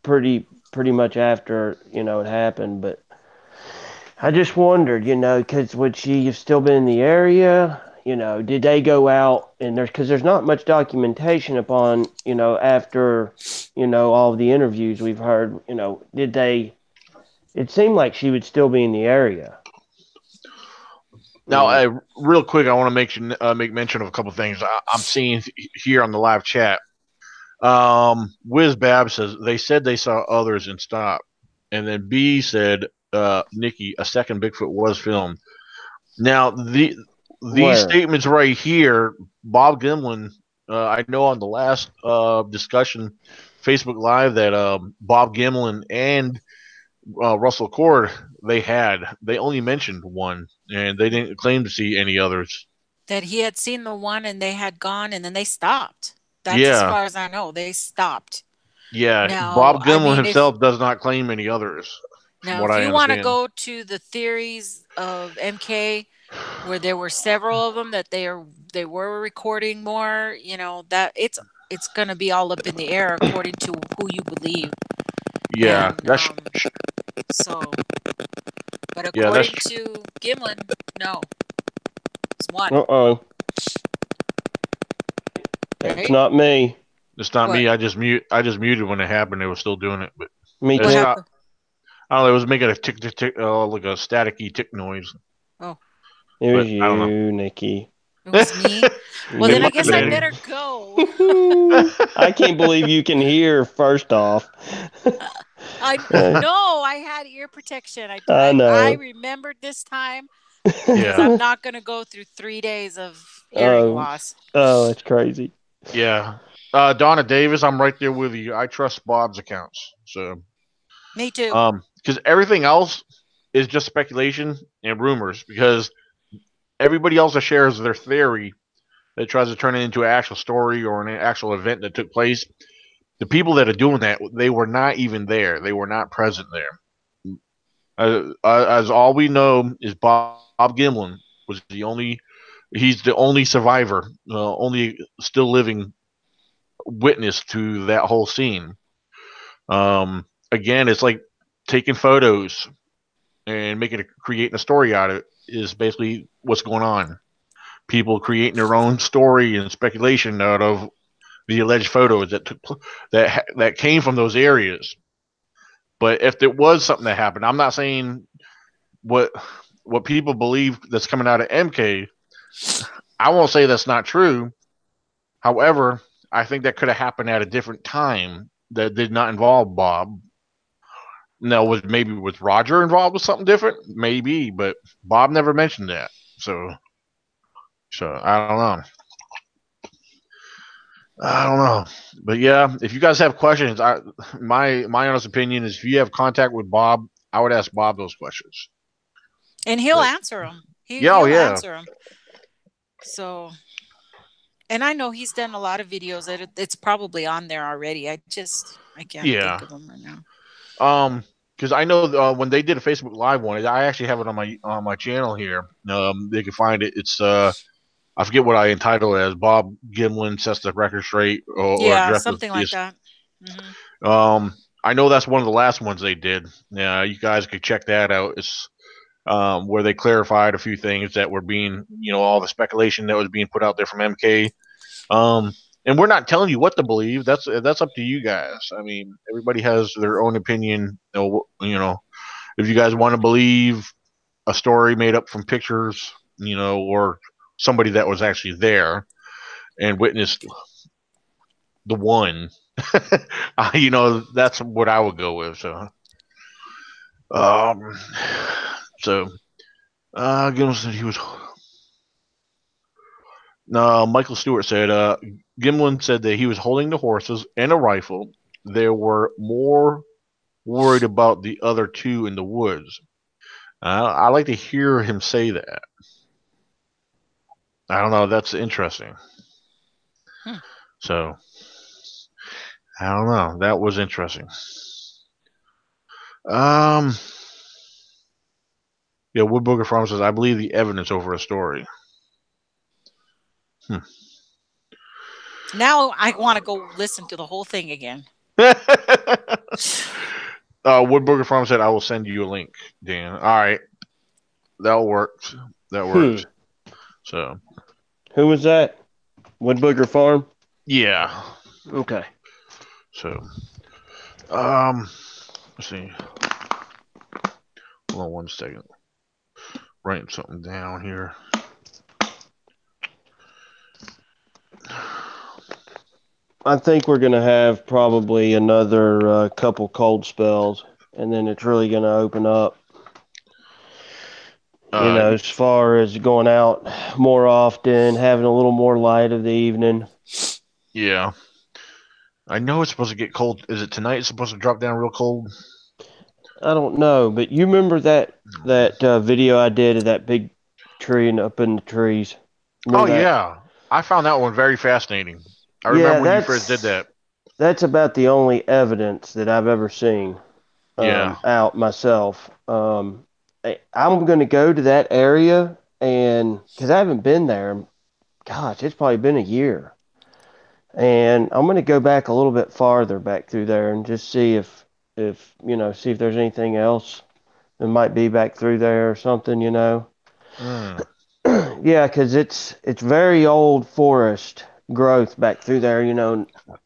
B: pretty much after it happened, but I just wondered, because would she have still been in the area? Did they go out, and because there's not much documentation upon, after, all of the interviews we've heard, did they, it seemed like she would still be in the area.
A: Now, real quick, I want to make mention of a couple things I'm seeing here on the live chat. Wiz Bab says they said they saw others and stopped, and then B said, Nikki, a second Bigfoot was filmed. Now these statements right here, Bob Gimlin, I know on the last discussion, Facebook Live, that Bob Gimlin and Russell Cord, they only mentioned one, and they didn't claim to see any others.
C: That he had seen the one and they had gone, and then they stopped. That's as far as I know. They stopped.
A: Yeah,
C: Now,
A: Bob
C: I
A: Gimlin
C: mean,
A: himself does not claim any others. From
C: now
A: what
C: if
A: I
C: you want to
A: understand.
C: go to the theories of MK, where there were several of them that they were recording more, you know, that it's going to be all up in the air according to who you believe.
A: Yeah,
C: And
A: that's
C: so, but
A: yeah, that's
C: according to Gimlin, no, it's one.
B: Uh-oh.
C: Right?
B: It's not me.
A: it's not
C: What?
A: me. I just muted when it happened. They were still doing it, but
B: Me
A: it
C: What
B: too.
A: stopped.
C: happened?
A: I don't know. It was making a tick tick tick, like a staticky tick noise.
C: Oh,
B: It was
A: But I don't know.
B: you, Nikki.
C: it was me. Well,
A: It
C: then I
A: might have
C: guess I
A: been.
C: better go.
B: I can't believe you can hear, first off.
C: No, I had ear protection.
B: I
C: I
B: know.
C: remembered this time because
A: Yeah,
C: I'm not going to go through 3 days of hearing loss.
B: Oh, that's crazy.
A: yeah. Donna Davis, I'm right there with you. I trust Bob's accounts. So,
C: Me too.
A: because everything else is just speculation and rumors. Because everybody else that shares their theory that tries to turn it into an actual story or an actual event that took place, the people that are doing that, they were not even there. They were not present there. As all we know is Bob Gimlin was the only. He's the only survivor, only still living witness to that whole scene. Again, it's like taking photos and creating a story out of it is basically what's going on. People creating their own story and speculation out of the alleged photos that came from those areas. But if there was something that happened, I'm not saying what what people believe that's coming out of MK. I won't say that's not true. However, I think that could have happened at a different time that did not involve Bob. Now, was Roger involved with something different? Maybe, but Bob never mentioned that. So I don't know. I don't know, but yeah, if you guys have questions, my honest opinion is if you have contact with Bob, I would ask Bob those questions.
C: And he'll
A: But,
C: answer them.
A: yeah, oh
C: He'll
A: yeah,
C: answer them. So, and I know he's done a lot of videos. It's probably on there already. I can't
A: yeah.
C: think of them right now.
A: Because I know when they did a Facebook Live one, I actually have it on my channel here. They can find it. It's I forget what I entitled it as. Bob Gimlin sets the record straight, or
C: Yeah,
A: addresses
C: something like that.
A: I know that's one of the last ones they did. Yeah, you guys could check that out. It's where they clarified a few things that were being, all the speculation that was being put out there from MK. And we're not telling you what to believe. That's up to you guys. I mean, everybody has their own opinion. If you guys want to believe a story made up from pictures, or somebody that was actually there and witnessed the one, that's what I would go with. Gimlin said he was. No, Michael Stewart said Gimlin said that he was holding the horses and a rifle. They were more worried about the other two in the woods. I like to hear him say that. I don't know. That's interesting. So, I don't know. That was interesting. Yeah, Woodburger Farm says, I believe the evidence over a story.
C: Now I want to go listen to the whole thing again.
A: Woodburger Farm said, I will send you a link, Dan. All right. That works. That works. So.
B: Who was that? Woodburger Farm?
A: Yeah.
B: Okay.
A: So. Let's see. Hold on one second. Writing something down here.
B: I think we're going to have probably another couple cold spells, and then it's really going to open up. As far as going out more often, having a little more light of the evening.
A: Yeah. I know it's supposed to get cold. Is it tonight? It's supposed to drop down real cold?
B: I don't know, but you remember that video I did of that big tree and up in the trees? Remember that?
A: Yeah. I found that one very fascinating. I remember when you first did that.
B: that's about the only evidence that I've ever seen out myself. I'm going to go to that area, and because I haven't been there, gosh, it's probably been a year. And I'm going to go back a little bit farther back through there and just see if see if there's anything else that might be back through there or something, Yeah, because it's very old forest growth back through there.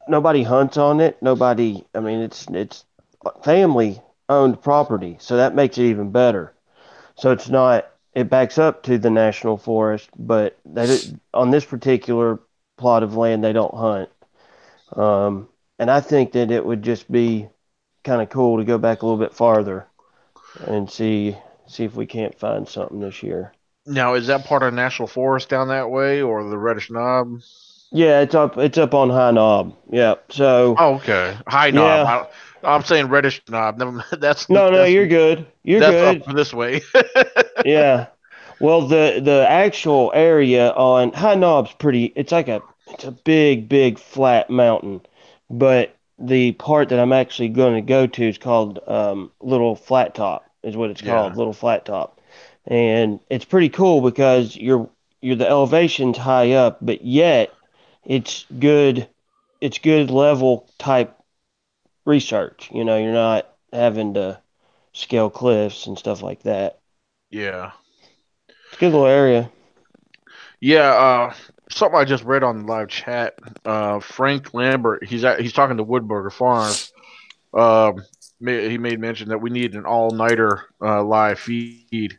B: Nobody hunts on it. Nobody. I mean, it's family owned property, so that makes it even better. So it's not. It backs up to the national forest, but on this particular plot of land, they don't hunt. And I think that it would just be kind of cool to go back a little bit farther and see if we can't find something this year.
A: Now, is that part of National Forest down that way, or the Reddish Knob?
B: Yeah, it's up on High Knob. Yeah. So.
A: Oh, okay. High Knob. I'm saying Reddish Knob. That's
B: no. You're good. That's good.
A: Up this way.
B: Yeah. Well, the actual area on High Knob's pretty. It's a big flat mountain, but the part that I'm actually going to go to is called Little Flat Top. Is what it's called, Little Flat Top, and it's pretty cool because you're the elevation's high up, but yet it's good level type research. You're not having to scale cliffs and stuff like that.
A: Yeah.
B: It's a good little area.
A: Yeah, something I just read on the live chat. Frank Lambert, he's talking to Woodburger Farms. He made mention that we need an all-nighter live feed.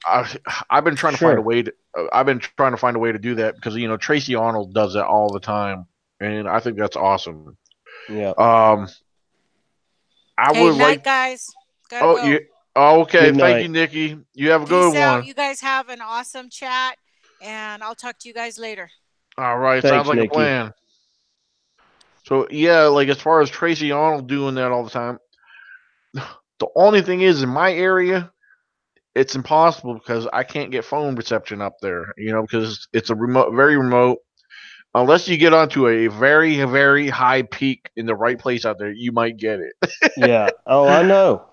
A: I've been trying to find a way to. I've been trying to find a way to do that because Tracy Arnold does that all the time, and I think that's awesome.
B: Yeah.
A: I would
C: night, guys. Gotta go.
A: Yeah. Oh, okay. Thank you, Nikki. You have a good one.
C: You guys have an awesome chat, and I'll talk to you guys later.
A: All right. Sounds like Nikki. A plan. So, yeah, like as far as Tracy Arnold doing that all the time, the only thing is in my area, it's impossible because I can't get phone reception up there, because it's a very remote. Unless you get onto a very, very high peak in the right place out there, you might get it.
B: Yeah. Oh, I know.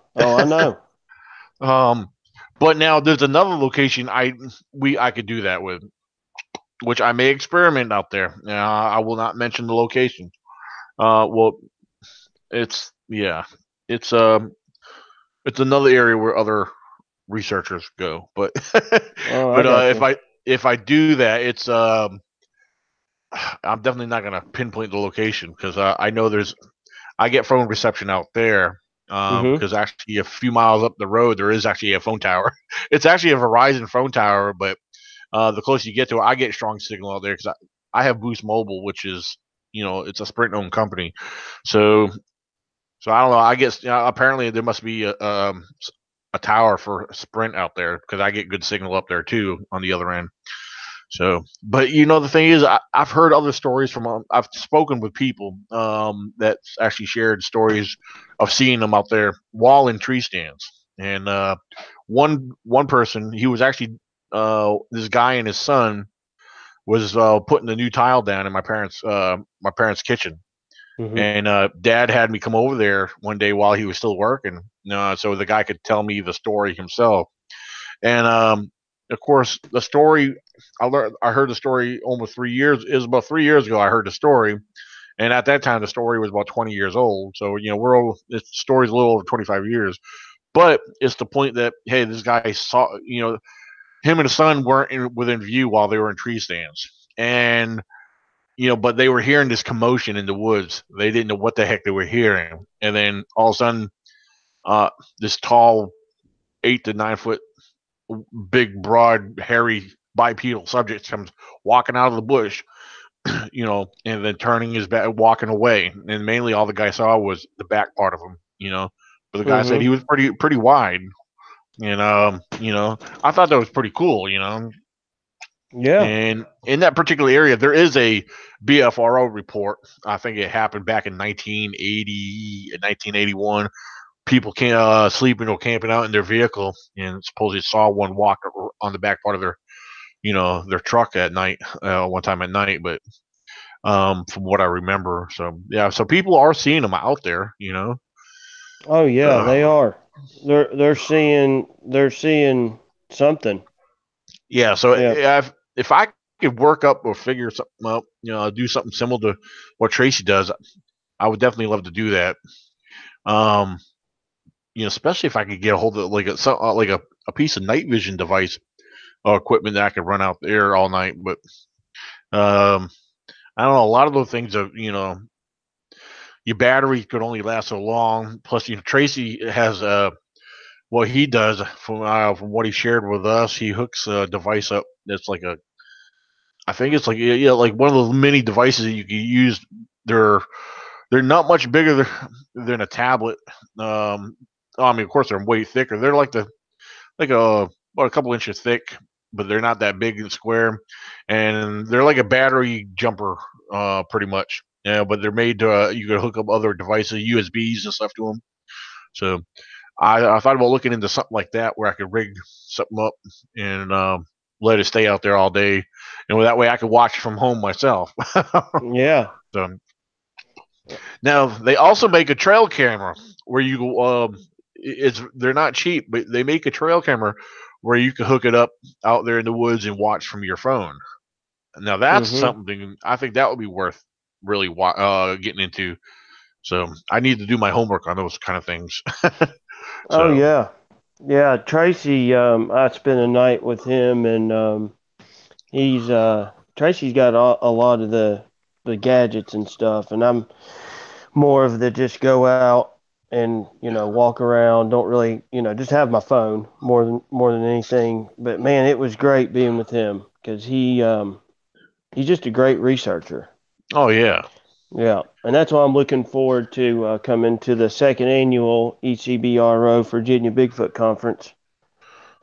A: But now there's another location I could do that with, which I may experiment out there. I will not mention the location. It's another area where other researchers go. But if I do that, it's I'm definitely not gonna pinpoint the location because I know I get phone reception out there. Because actually a few miles up the road there is actually a phone tower. It's actually a Verizon phone tower, but the closer you get to it, I get strong signal out there because I have Boost Mobile, which is it's a Sprint owned company. So I don't know. I guess apparently there must be a tower for Sprint out there because I get good signal up there too on the other end. So, but the thing is, I've heard other stories from. I've spoken with people that actually shared stories of seeing them out there while in tree stands. And one person, he was actually this guy and his son was putting the new tile down in my parents' kitchen. And Dad had me come over there one day while he was still working, so the guy could tell me the story himself. And of course, the story I heard the story almost 3 years. It was about 3 years ago. I heard the story, and at that time the story was about 20 years old. So the story's a little over 25 years, but it's the point that hey, this guy saw him and his son weren't within view while they were in tree stands, and but they were hearing this commotion in the woods. They didn't know what the heck they were hearing, and then all of a sudden, this tall 8 to 9 foot big, broad, hairy, bipedal subject comes walking out of the bush, and then turning his back, walking away. And mainly all the guy saw was the back part of him, But the guy said he was pretty wide. And, I thought that was pretty cool,
B: Yeah.
A: And in that particular area, there is a BFRO report. I think it happened back in 1980 and 1981. People sleeping or camping out in their vehicle, and supposedly saw one walk on the back part of their truck at night, one time at night. But from what I remember. So yeah, so people are seeing them out there,
B: Oh yeah, they are. They're seeing something.
A: Yeah, so
B: Yeah.
A: if I could work up or figure something up, do something similar to what Tracy does, I would definitely love to do that. Um, especially if I could get a hold of like a piece of night vision device or equipment that I could run out there all night. But I don't know. A lot of those things are, your battery could only last so long. Plus, Tracy has what he does from what he shared with us. He hooks a device up that's like I think it's like like one of those mini devices that you can use. They're they're not much bigger than a tablet. I mean, of course, they're way thicker. They're like about a couple inches thick, but they're not that big and square. And they're like a battery jumper, pretty much. Yeah, but they're made to you can hook up other devices, USBs and stuff to them. So I thought about looking into something like that where I could rig something up and let it stay out there all day, and that way I could watch from home myself.
B: Yeah.
A: So, now they also make a trail camera where they're not cheap, but they make a trail camera where you can hook it up out there in the woods and watch from your phone. Now that's something I think that would be worth really getting into. So I need to do my homework on those kind of things.
B: Oh yeah, yeah. Tracy, I spent a night with him, and Tracy's got a lot of the gadgets and stuff, and I'm more of the just go out and walk around. Don't really just have my phone more than anything. But man, it was great being with him because he's just a great researcher.
A: Oh yeah.
B: Yeah, and that's why I'm looking forward to coming to the second annual ECBRO Virginia Bigfoot Conference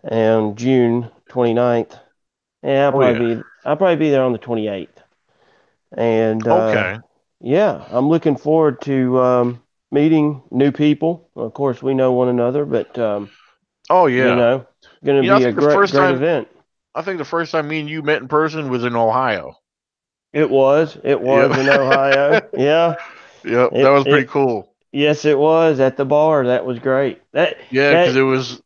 B: on June 29th. Yeah, I'll probably be there on the 28th. And
A: Okay.
B: yeah, I'm looking forward to meeting new people. Of course, we know one another, but
A: oh yeah,
B: going to
A: I
B: be a
A: think the first
B: great
A: time
B: event.
A: I think the first time me and you met in person was in Ohio.
B: It was
A: Yep.
B: in Ohio. Yeah.
A: Yep, that was pretty cool.
B: Yes, it was at the bar. That was great.
A: Yeah, because it was.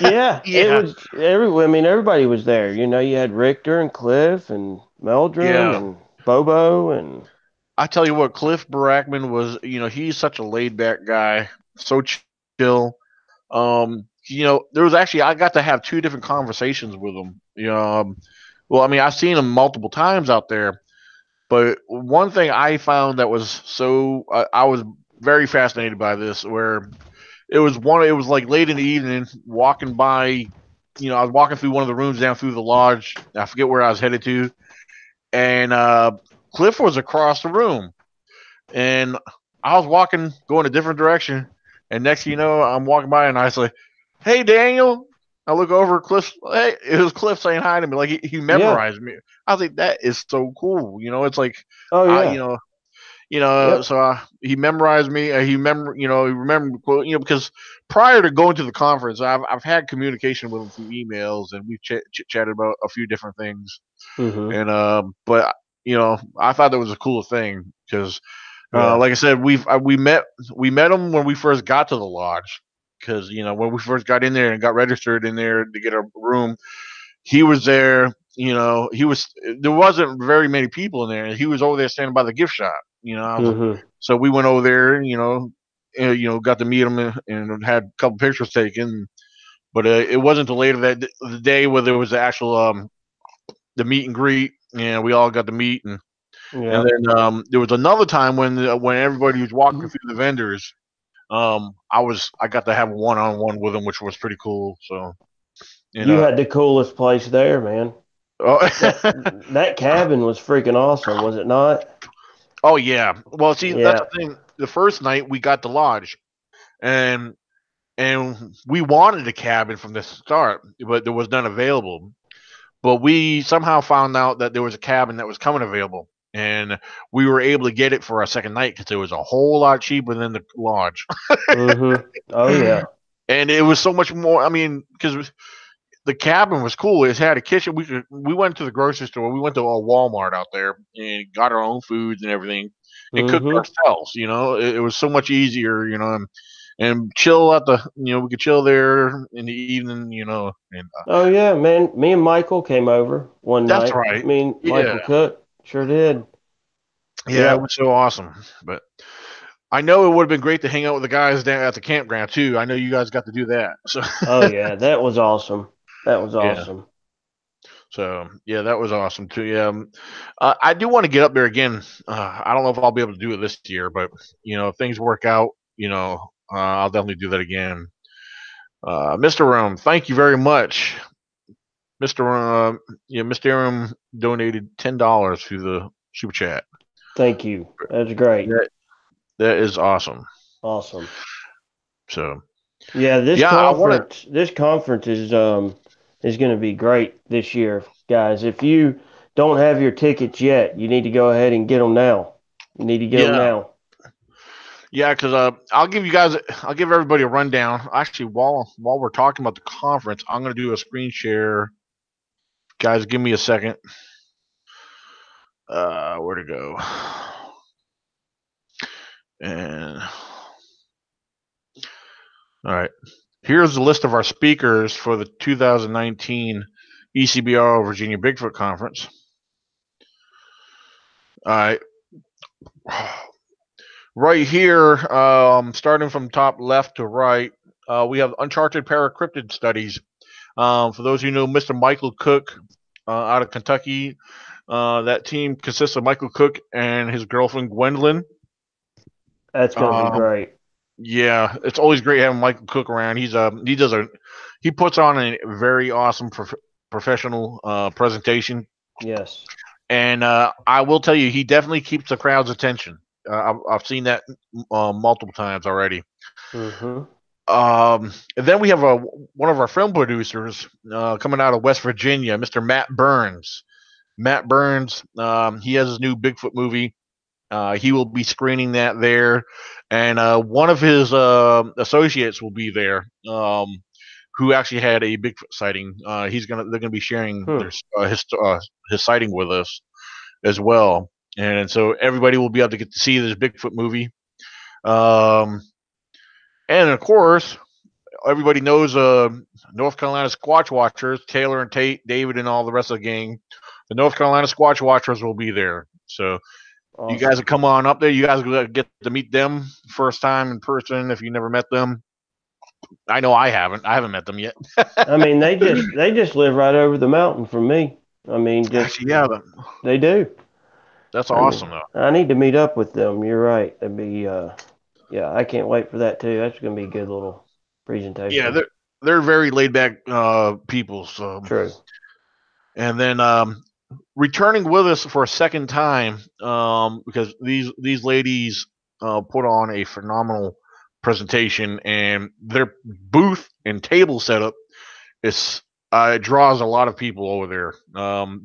B: Yeah,
A: Yeah.
B: it was. I mean, everybody was there. You had Richter and Cliff and Meldrum and Bobo and.
A: I tell you what, Cliff Barackman was. He's such a laid back guy, so chill. There was actually I got to have two different conversations with him. Well, I mean, I've seen him multiple times out there, but one thing I found that was I was very fascinated by this, where it was like late in the evening, walking by, I was walking through one of the rooms down through the lodge. I forget where I was headed to, and Cliff was across the room, and I was going a different direction, and next thing you know, I'm walking by, and I was like, "Hey, Daniel." I look over Cliff. Hey, it was Cliff saying hi to me. Like he memorized me. I was like, that is so cool. It's like,
B: oh yeah, Yep.
A: So he memorized me. He remembered, because prior to going to the conference, I've had communication with him through emails, and we've chatted about a few different things. And but I thought that was a cool thing because, like I said, we met him when we first got to the lodge. Because when we first got in there and got registered in there to get a room, he was there. There wasn't very many people in there. He was over there standing by the gift shop. So we went over there. Got to meet him and had a couple pictures taken. But it wasn't until later the day where there was the actual the meet and greet, and we all got to meet. And then there was another time when everybody was walking through the vendors. I got to have a one-on-one with him, which was pretty cool. So
B: you had the coolest place there, man.
A: Oh.
B: that cabin was freaking awesome, was it not?
A: Oh yeah. Well, see, that's the thing. The first night we got the lodge, and we wanted a cabin from the start, but there was none available. But we somehow found out that there was a cabin that was coming available, and we were able to get it for our second night because it was a whole lot cheaper than the lodge.
B: Oh yeah.
A: And it was so much more. I mean, because the cabin was cool. It had a kitchen. We went to the grocery store. We went to a Walmart out there and got our own foods and everything, and cooked ourselves. It was so much easier. And chill at the. We could chill there in the evening. And
B: oh yeah, man. Me and Michael came over one
A: that's
B: night.
A: right.
B: I mean, Michael Cook sure did.
A: Yeah, it was so awesome. But I know it would have been great to hang out with the guys down at the campground too. I know you guys got to do that. So.
B: Oh yeah, that was awesome. That was awesome.
A: So yeah, that was awesome too. Yeah, I do want to get up there again. I don't know if I'll be able to do it this year, but if things work out, I'll definitely do that again. Mr. Rome, thank you very much. Mr. Mr. Aram donated $10 to the super chat.
B: Thank you. That's great.
A: That is awesome.
B: Awesome.
A: So
B: yeah, this conference is going to be great this year, guys. If you don't have your tickets yet, you need to go ahead and get them now. You need to get them now.
A: Yeah, because I'll give everybody a rundown. Actually, while we're talking about the conference, I'm going to do a screen share. Guys, give me a second. Where to go? And all right, here's the list of our speakers for the 2019 ECBRO Virginia Bigfoot Conference. All right. Right here, starting from top left to right, we have Uncharted Paracryptid Studies. For those who know Mr. Michael Cook out of Kentucky, that team consists of Michael Cook and his girlfriend Gwendolyn.
B: That's going to be great.
A: Yeah, it's always great having Michael Cook around. He puts on a very awesome professional presentation.
B: Yes. And
A: I will tell you, he definitely keeps the crowd's attention. I've seen that multiple times already.
B: Mm-hmm.
A: And then we have one of our film producers coming out of West Virginia, Mr. Matt Burns. Matt Burns, he has his new Bigfoot movie. He will be screening that there, and one of his associates will be there, who actually had a Bigfoot sighting. They're gonna be sharing his sighting with us as well, and so everybody will be able to get to see this Bigfoot movie. And of course, everybody knows North Carolina Squatch Watchers, Taylor and Tate, David, and all the rest of the gang. The North Carolina Squatch Watchers will be there. So awesome. You guys will come on up there. You guys will get to meet them first time in person if you never met them. I know I haven't. I haven't met them yet.
B: I mean, they just live right over the mountain from me. I mean, they do.
A: That's awesome, though.
B: I need to meet up with them. You're right. That'd be, I can't wait for that too. That's going to be a good little presentation.
A: Yeah, they're very laid back people. So
B: true.
A: And then returning with us for a second time, because these ladies put on a phenomenal presentation, and their booth and table setup draws a lot of people over there.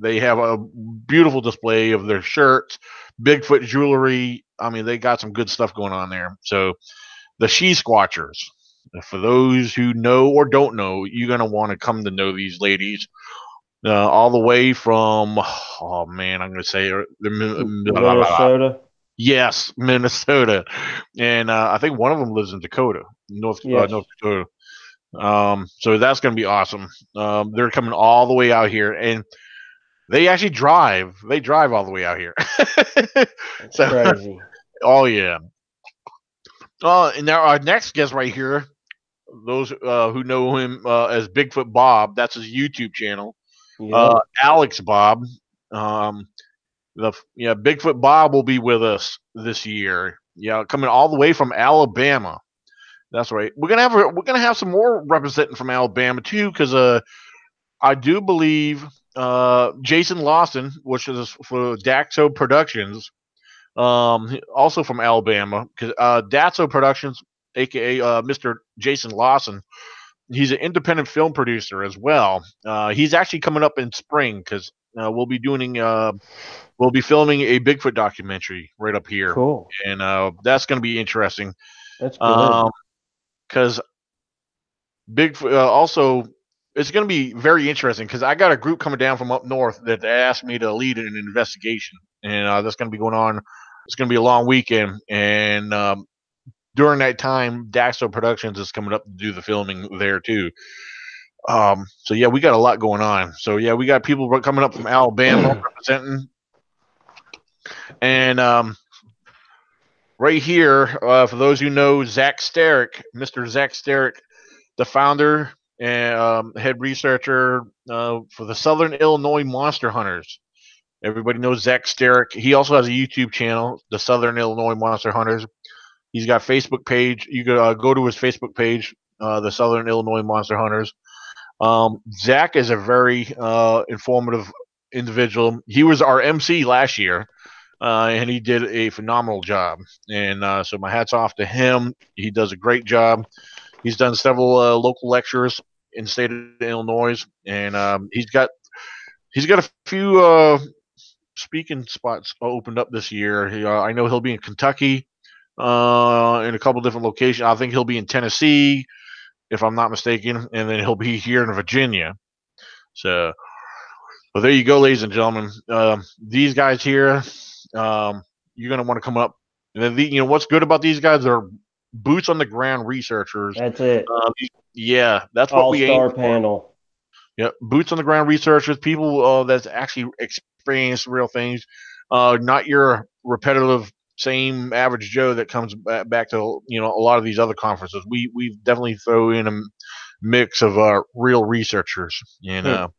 A: They have a beautiful display of their shirts, Bigfoot jewelry. I mean, they got some good stuff going on there. So the She Squatchers, for those who know or don't know, you're going to want to come to know these ladies. All the way from, I'm going to say
B: Minnesota.
A: Yes, Minnesota, and I think one of them lives in Dakota, North Dakota. So that's going to be awesome. They're coming all the way out here, and they actually drive. They drive all the way out here.
B: So, crazy.
A: Oh yeah. And now our next guest right here, those who know him as Bigfoot Bob, that's his YouTube channel. Yep. Alex Bob. Bigfoot Bob will be with us this year. Yeah, coming all the way from Alabama. That's right. We're gonna have some more representing from Alabama too, because I do believe Jason Lawson, which is for Daxo Productions, also from Alabama, because Daxo Productions, aka Mr. Jason Lawson, he's an independent film producer as well. He's actually coming up in spring because we'll be filming a Bigfoot documentary right up here.
B: Cool.
A: And that's going to be interesting.
B: That's good.
A: Because Bigfoot also it's going to be very interesting because I got a group coming down from up north that they asked me to lead an investigation, and that's going to be going on. It's going to be a long weekend, and during that time, Daxo Productions is coming up to do the filming there too. So yeah, we got a lot going on. So yeah, we got people coming up from Alabama representing, and right here, for those who know Zach Sterrick, Mr. Zach Sterrick, the founder and head researcher for the Southern Illinois Monster Hunters. Everybody knows Zach Sterrick. He also has a YouTube channel, the Southern Illinois Monster Hunters. He's got a Facebook page. You could go to his Facebook page, the Southern Illinois Monster Hunters. Zach is a very informative individual. He was our MC last year, and he did a phenomenal job. And so my hat's off to him. He does a great job. He's done several local lectures in the state of Illinois, and he's got a few speaking spots opened up this year. I know he'll be in Kentucky, in a couple different locations. I think he'll be in Tennessee, if I'm not mistaken, and then he'll be here in Virginia. So, well, there you go, ladies and gentlemen. These guys here, you're gonna want to come up. And then what's good about these guys? They're boots on the ground researchers.
B: That's it.
A: Yeah, that's what we aim
B: All-star
A: for.
B: panel.
A: Yeah, boots on the ground researchers, people that's actually experienced real things, not your repetitive same average Joe that comes back to a lot of these other conferences. We definitely throw in a mix of real researchers and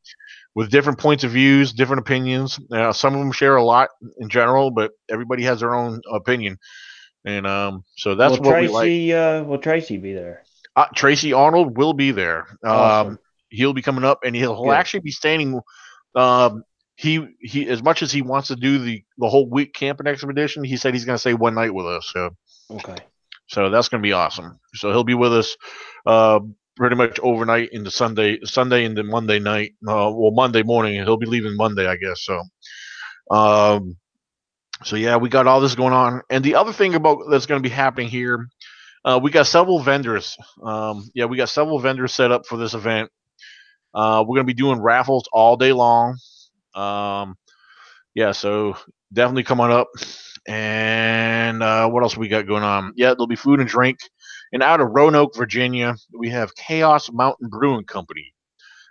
A: with different points of views, different opinions. Some of them share a lot in general, but everybody has their own opinion, and so that's what we like.
B: Will Tracy be there?
A: Tracy Arnold will be there.
B: Awesome.
A: He'll be coming up, and he'll actually be staying. He as much as he wants to do the whole week camping expedition, he said he's going to stay one night with us. So
B: okay,
A: so that's going to be awesome. So he'll be with us pretty much overnight into Sunday into Monday night. Monday morning. He'll be leaving Monday, I guess. So yeah, we got all this going on, and the other thing that's going to be happening here. We got several vendors. We got several vendors set up for this event. We're going to be doing raffles all day long. So definitely come on up. And what else we got going on? Yeah, there'll be food and drink. And out of Roanoke, Virginia, we have Chaos Mountain Brewing Company.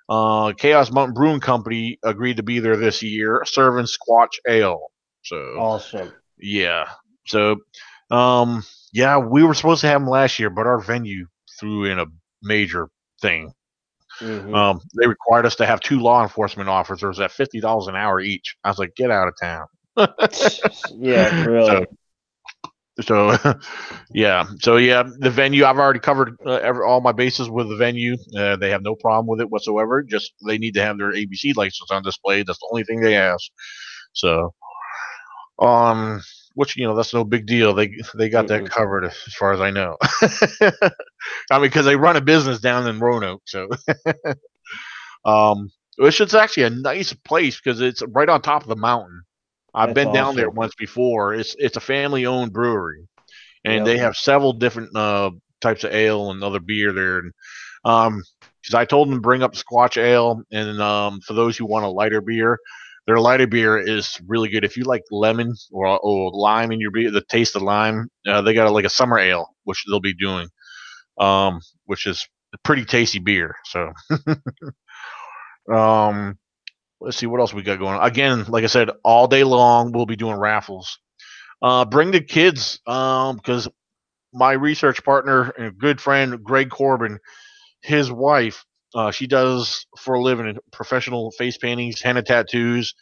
A: Chaos Mountain Brewing Company agreed to be there this year, serving Squatch Ale. So
B: awesome.
A: Yeah. So we were supposed to have them last year, but our venue threw in a major thing.
B: Mm-hmm.
A: They required us to have 2 law enforcement officers at $50 an hour each. I was like, get out of town.
B: Yeah, really.
A: So the venue, I've already covered all my bases with the venue. They have no problem with it whatsoever. Just they need to have their ABC license on display. That's the only thing they ask. So, which that's no big deal. They got that covered as far as I know. I mean, because they run a business down in Roanoke, so which is actually a nice place because it's right on top of the mountain. I've been down there once before. It's a family-owned brewery, and they have several different types of ale and other beer there. And because I told them to bring up Squatch Ale, and for those who want a lighter beer. Their lighter beer is really good. If you like lemon or lime in your beer, the taste of lime, they got like a summer ale, which they'll be doing, which is a pretty tasty beer. So, let's see what else we got going on. Again, like I said, all day long we'll be doing raffles. Bring the kids, because my research partner and good friend Greg Corbin, his wife. She does for a living professional face paintings, henna tattoos,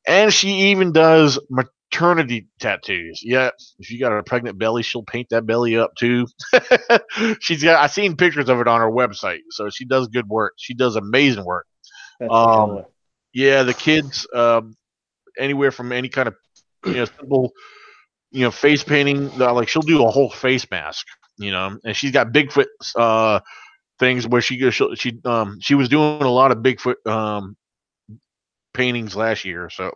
A: and she even does maternity tattoos. Yeah, if you got a pregnant belly, she'll paint that belly up too. I've seen pictures of it on her website, so she does good work. She does amazing work.
B: That's cool.
A: Yeah, the kids, anywhere from any kind of simple face painting, like she'll do a whole face mask, and she's got Bigfoot things where she was doing a lot of Bigfoot paintings last year. So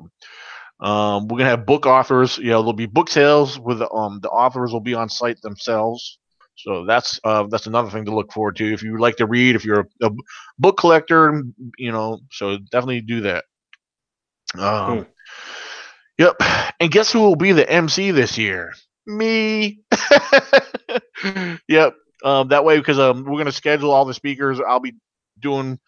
A: we're gonna have book authors. There'll be book sales with the authors will be on site themselves. So that's another thing to look forward to if you like to read, if you're a book collector, so definitely do that. Yep. And guess who will be the MC this year? Me. Yep. That way, because we're going to schedule all the speakers. I'll be doing,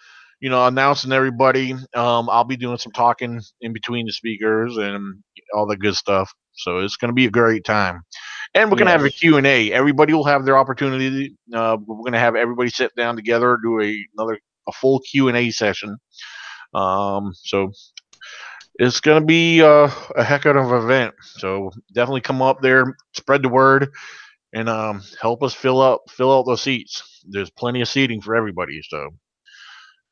A: announcing everybody. I'll be doing some talking in between the speakers and all the good stuff. So it's going to be a great time. And we're going to have a Q&A. Everybody will have their opportunity. We're going to have everybody sit down together, do a full Q&A session. So it's going to be a heck of an event. So definitely come up there, spread the word, and help us fill out those seats. There's plenty of seating for everybody. So,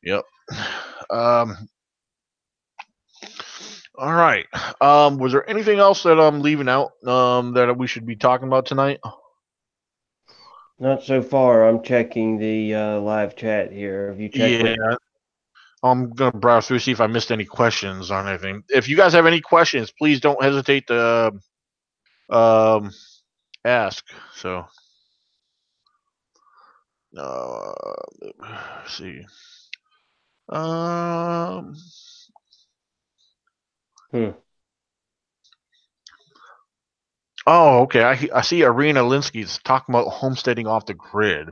A: yep. All right. Was there anything else that I'm leaving out that we should be talking about tonight?
B: Not so far. I'm checking the live chat here. Have you checked?
A: Yeah. I'm going to browse through, see if I missed any questions on anything. If you guys have any questions, please don't hesitate to ask. So, let's see. Oh, okay. I see Arena Linsky's talking about homesteading off the grid.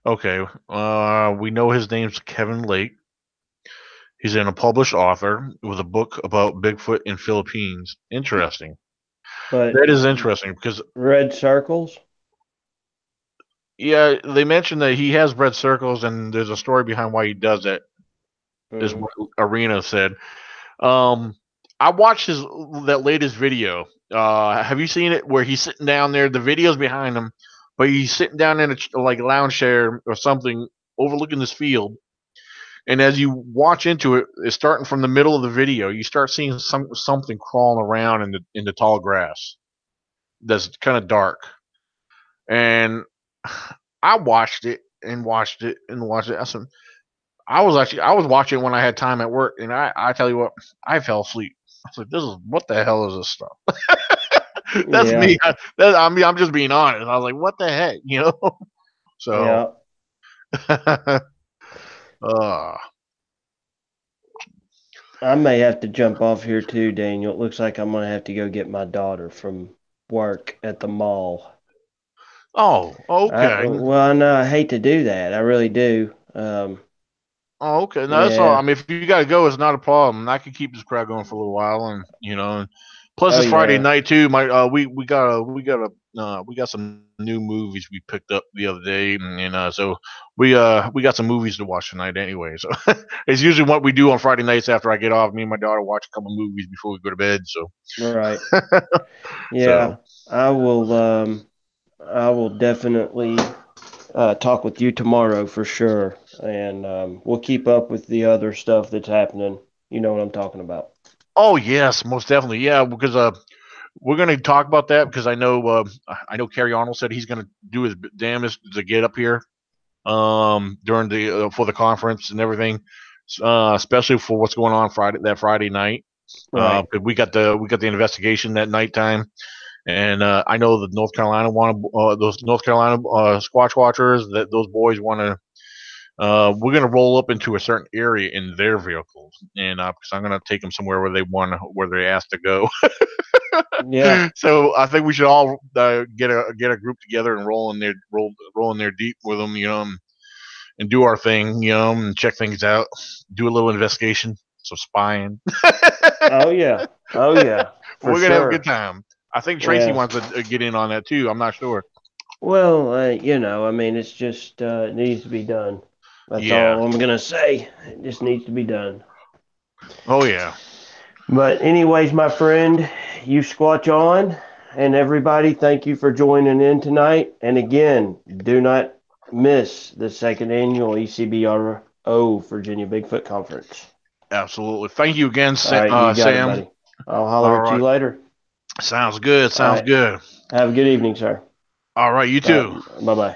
A: Okay. We know his name's Kevin Lake. He's a published author with a book about Bigfoot in Philippines. Interesting.
B: But
A: that is interesting because
B: red circles.
A: Yeah, they mentioned that he has red circles, and there's a story behind why he does it. Is what Arena said. I watched that latest video. Have you seen it where he's sitting down there? The video's behind him, but he's sitting down in a lounge chair or something, overlooking this field. And as you watch into it, it's starting from the middle of the video. You start seeing something crawling around in the tall grass. That's kind of dark. And I watched it and watched it and watched it. I was watching when I had time at work, and I tell you what, I fell asleep. I was like, what the hell is this stuff? That's me. I'm just being honest. I was like, what the heck, So,
B: I may have to jump off here too, Daniel. It looks like I'm gonna have to go get my daughter from work at the mall.
A: Oh, okay.
B: No, I hate to do that. I really do.
A: Oh, okay. No, that's all. I mean, if you gotta go, it's not a problem. I can keep this crowd going for a little while, and plus it's Friday night too. We got some new movies we picked up the other day, and so we got some movies to watch tonight anyway. So it's usually what we do on Friday nights after I get off. Me and my daughter watch a couple movies before we go to bed. So
B: right, yeah, so. I will definitely talk with you tomorrow for sure, and we'll keep up with the other stuff that's happening. You know what I'm talking about.
A: Oh yes, most definitely. Yeah, because we're going to talk about that because I know Kerry Arnold said he's going to do his damnedest to get up here during the for the conference and everything, especially for what's going on Friday night.
B: Right.
A: We got the investigation that nighttime. And I know the North Carolina those North Carolina Squatch watchers, that those boys want to. We're gonna roll up into a certain area in their vehicles, and because I'm gonna take them somewhere where they're asked to go.
B: Yeah.
A: So I think we should all get a group together and roll in there deep with them, and do our thing, and check things out, do a little investigation, some spying.
B: Oh yeah.
A: We're gonna have a good time. I think Tracy wants to get in on that too. I'm not sure.
B: Well, I mean, it's just it needs to be done. That's all I'm gonna say. It just needs to be done.
A: Oh yeah.
B: But anyways, my friend, you squatch on, and everybody, thank you for joining in tonight. And again, do not miss the second annual ECBRO Virginia Bigfoot Conference.
A: Absolutely. Thank you again, Sam.
B: It, buddy. I'll holler at you later.
A: Sounds good. Good.
B: Have a good evening, sir.
A: All right, you too.
B: Bye-bye.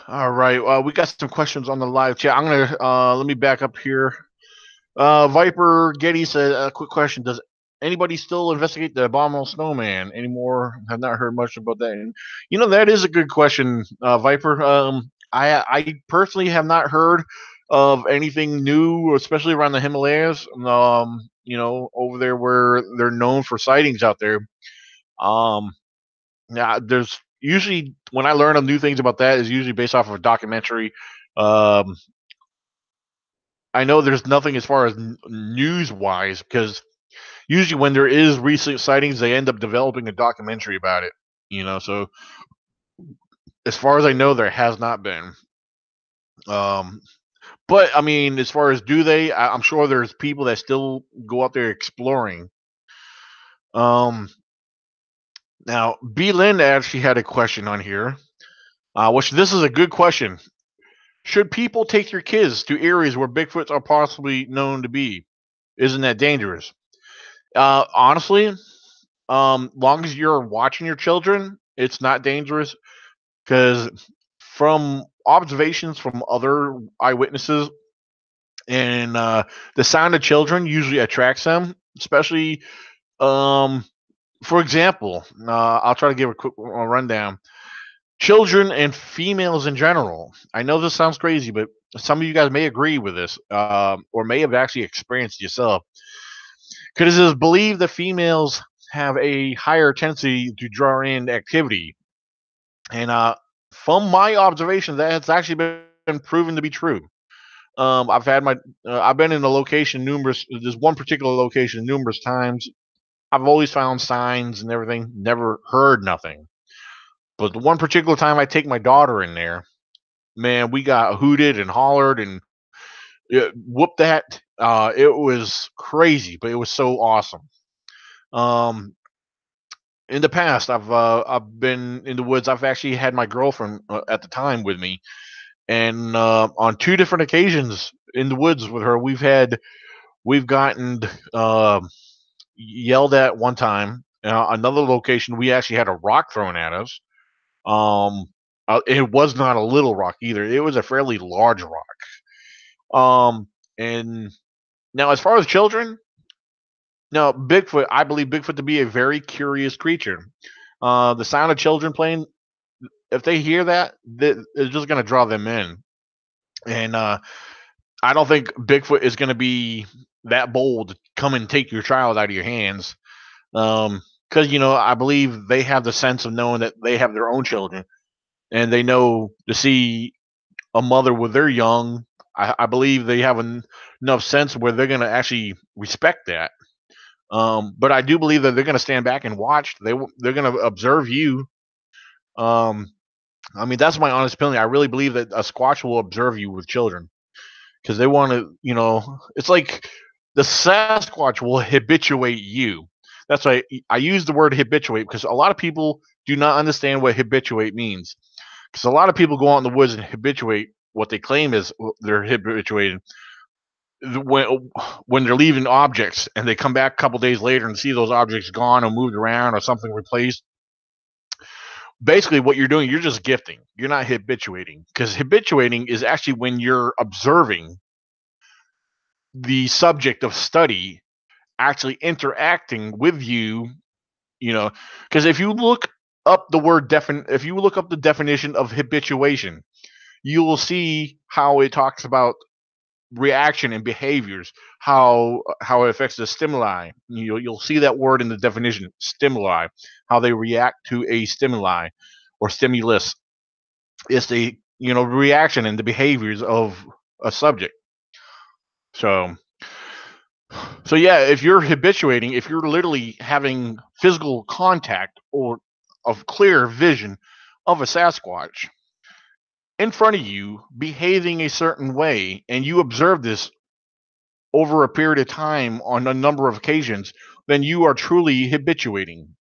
A: All right, we got some questions on the live chat. I'm gonna let me back up here. Viper Getty said, a quick question: does anybody still investigate the abominable snowman anymore? Have not heard much about that. And, that is a good question, Viper. I personally have not heard of anything new, especially around the Himalayas. Over there where they're known for sightings out there. Yeah, there's usually when I learn of new things about that is usually based off of a documentary. Um, I know there's nothing as far as news wise because usually when there is recent sightings, they end up developing a documentary about it. So as far as I know, there has not been. But I mean, as far as do they, I'm sure there's people that still go out there exploring. Now B. Lynn actually had a question on here, which this is a good question. Should people take your kids to areas where Bigfoots are possibly known to be? Isn't that dangerous? Honestly, long as you're watching your children, it's not dangerous because from observations from other eyewitnesses and the sound of children usually attracts them, especially for example, I'll try to give a quick rundown. Children and females in general. I know this sounds crazy, but some of you guys may agree with this, or may have actually experienced it yourself. Because it is believed that females have a higher tendency to draw in activity, and from my observation, that's actually been proven to be true. I've been in the location numerous. There's one particular location numerous times. I've always found signs and everything. Never heard nothing. But the one particular time I take my daughter in there, man, we got hooted and hollered and whooped that. It was crazy, but it was so awesome. In the past, I've been in the woods. I've actually had my girlfriend at the time with me, and on two different occasions in the woods with her, we've gotten yelled at one time. Another location, we actually had a rock thrown at us. It was not a little rock either. It was a fairly large rock. And now as far as children, now Bigfoot, I believe Bigfoot to be a very curious creature. The sound of children playing, if they hear that, it's just going to draw them in. And I don't think Bigfoot is going to be that bold to come and take your child out of your hands. Because I believe they have the sense of knowing that they have their own children, and they know to see a mother with their young. I believe they have enough sense where they're going to actually respect that. But I do believe that they're going to stand back and watch. They're going to observe you. I mean, that's my honest opinion. I really believe that a Squatch will observe you with children because they want to. It's like the Sasquatch will habituate you. That's why I use the word habituate because a lot of people do not understand what habituate means. Because a lot of people go out in the woods and habituate what they claim is they're habituated when they're leaving objects and they come back a couple days later and see those objects gone or moved around or something replaced. Basically, what you're doing, you're just gifting. You're not habituating because habituating is actually when you're observing the subject of study actually interacting with you. Because if you look up if you look up the definition of habituation, you will see how it talks about reaction and behaviors, how it affects the stimuli. You'll see that word in the definition, stimuli, how they react to a stimuli or stimulus. It's the reaction and the behaviors of a subject. So yeah, if you're habituating, if you're literally having physical contact or of clear vision of a Sasquatch in front of you behaving a certain way, and you observe this over a period of time on a number of occasions, then you are truly habituating.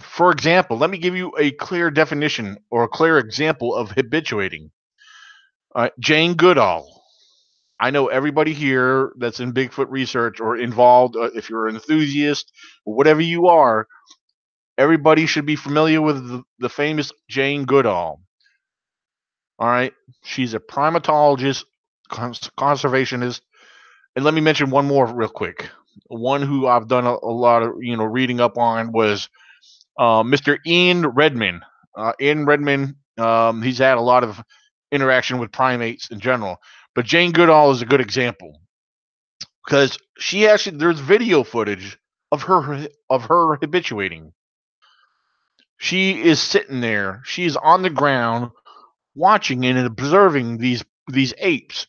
A: For example, let me give you a clear definition or a clear example of habituating. Jane Goodall. I know everybody here that's in Bigfoot research or involved, if you're an enthusiast, or whatever you are, everybody should be familiar with the famous Jane Goodall. All right. She's a primatologist, conservationist. And let me mention one more real quick. One who I've done a lot of reading up on was Mr. Ian Redman. Ian Redman, he's had a lot of interaction with primates in general, but Jane Goodall is a good example because there's video footage of her habituating. She is sitting there. She's on the ground watching and observing these apes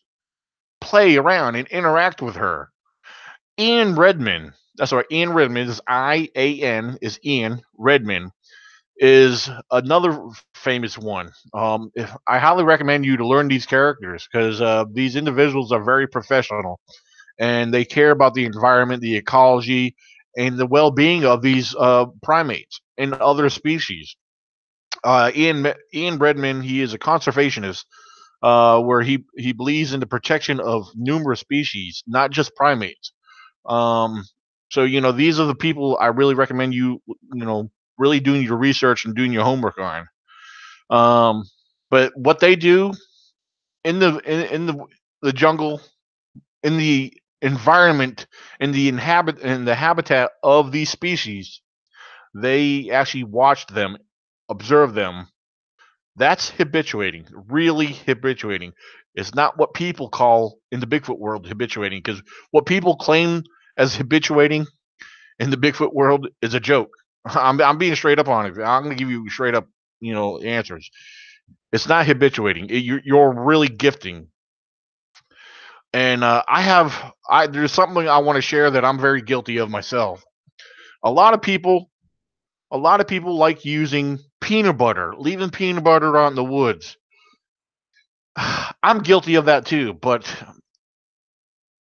A: play around and interact with her. Ian Redman, that's right, Ian Redman is IAN is Ian Redman is another famous one. I highly recommend you to learn these characters because these individuals are very professional and they care about the environment, the ecology, and the well-being of these primates and other species. Ian Redman, he is a conservationist, where he believes in the protection of numerous species, not just primates. Um, so these are the people I really recommend really doing your research and doing your homework on. But what they do in the jungle, in the environment, in the habitat of these species, they actually watched them, observe them. That's habituating, really habituating. It's not what people call in the Bigfoot world habituating, because what people claim as habituating in the Bigfoot world is a joke. I'm being straight up on it. I'm going to give you straight up, answers. It's not habituating. You're really gifting. And there's something I want to share that I'm very guilty of myself. A lot of people, a lot of people like using peanut butter, leaving peanut butter out in the woods. I'm guilty of that too, but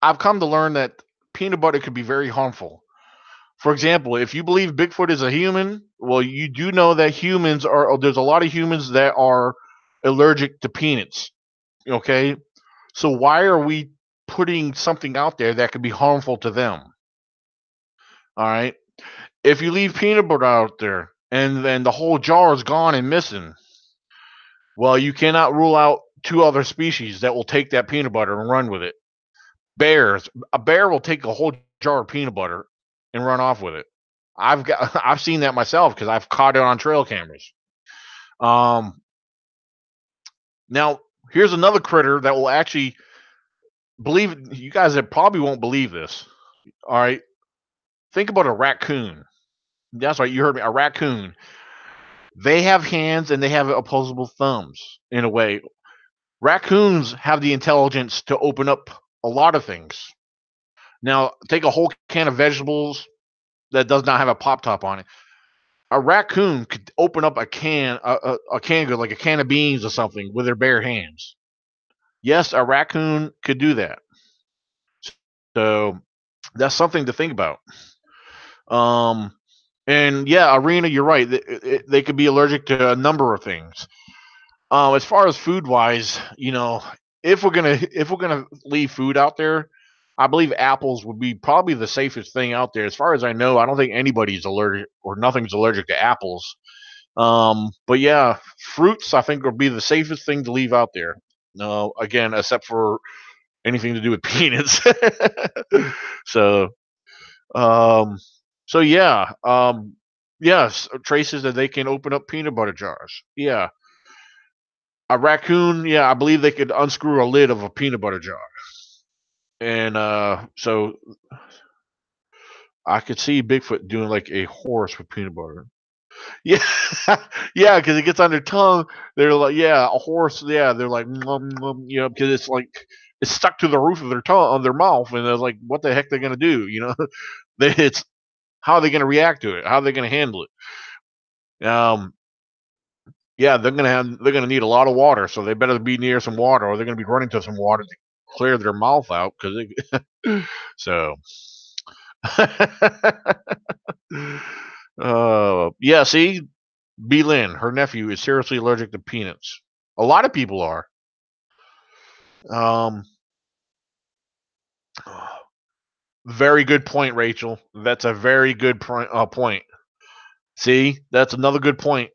A: I've come to learn that peanut butter could be very harmful. For example, if you believe Bigfoot is a human, well, you do know that there's a lot of humans that are allergic to peanuts. Okay? So why are we putting something out there that could be harmful to them? All right? If you leave peanut butter out there and then the whole jar is gone and missing, well, you cannot rule out two other species that will take that peanut butter and run with it. A bear will take a whole jar of peanut butter and run off with it. I've seen that myself because I've caught it on trail cameras. Now here's another critter that will actually believe you guys that probably won't believe this. All right, think about a raccoon. That's right, you heard me. A raccoon. They have hands and they have opposable thumbs in a way. Raccoons have the intelligence to open up a lot of things. Now, take a whole can of vegetables that does not have a pop top on it. A raccoon could open up a can, a canned good, like a can of beans or something, with their bare hands. Yes, a raccoon could do that. So that's something to think about. And yeah, Arena, you're right. They could be allergic to a number of things. As far as food wise, if we're gonna leave food out there, I believe apples would be probably the safest thing out there. As far as I know, I don't think anybody's allergic or nothing's allergic to apples. But yeah, fruits I think would be the safest thing to leave out there. No, again, except for anything to do with peanuts. so, um, so yeah, yes, traces that they can open up peanut butter jars. Yeah, a raccoon. Yeah, I believe they could unscrew a lid of a peanut butter jar, and so I could see Bigfoot doing like a horse with peanut butter. Yeah, yeah, because it gets on their tongue. They're like, yeah, a horse. Yeah, they're like, because it's like it's stuck to the roof of their tongue, on their mouth, and they're like, what the heck they're gonna do? It's how are they gonna react to it? How are they gonna handle it? Yeah, they're gonna need a lot of water, so they better be near some water, or they're gonna be running to some water to clear their mouth out. So. Yeah, see, B. Lynn, her nephew, is seriously allergic to peanuts. A lot of people are. Um, very good point, Rachel. That's a very good point. See, that's another good point.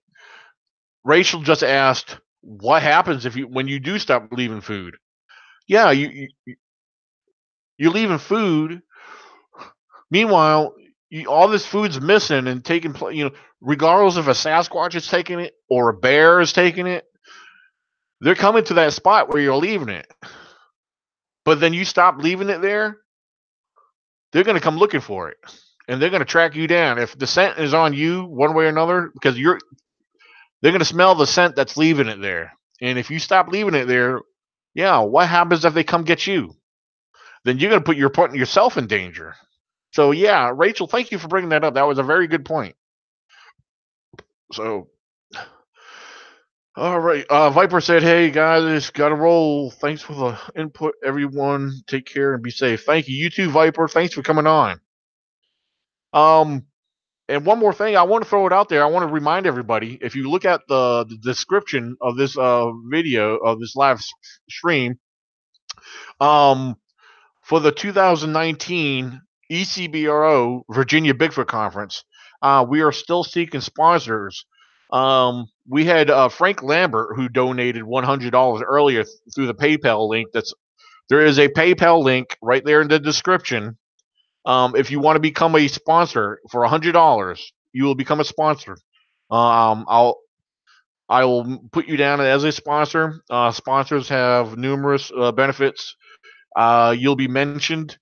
A: Rachel just asked, "What happens when you do stop leaving food?" Yeah, you're leaving food. Meanwhile, all this food's missing and taking place. Regardless if a Sasquatch is taking it or a bear is taking it, they're coming to that spot where you're leaving it. But then you stop leaving it there, they're going to come looking for it, and they're going to track you down. If the scent is on you one way or another, because they're going to smell the scent that's leaving it there. And if you stop leaving it there, what happens if they come get you? Then you're going to you're putting yourself in danger. So Rachel, thank you for bringing that up. That was a very good point. So, all right. Viper said, "Hey guys, gotta roll. Thanks for the input, everyone. Take care and be safe." Thank you. You too, Viper. Thanks for coming on. And one more thing, I want to throw it out there. I want to remind everybody, if you look at the description of this video, of this live stream, for the 2019 ECBRO Virginia Bigfoot Conference, we are still seeking sponsors. We had Frank Lambert, who donated $100 earlier through the PayPal link. There is a PayPal link right there in the description. If you want to become a sponsor for $100, you will become a sponsor. I will put you down as a sponsor. Sponsors have numerous benefits. You'll be mentioned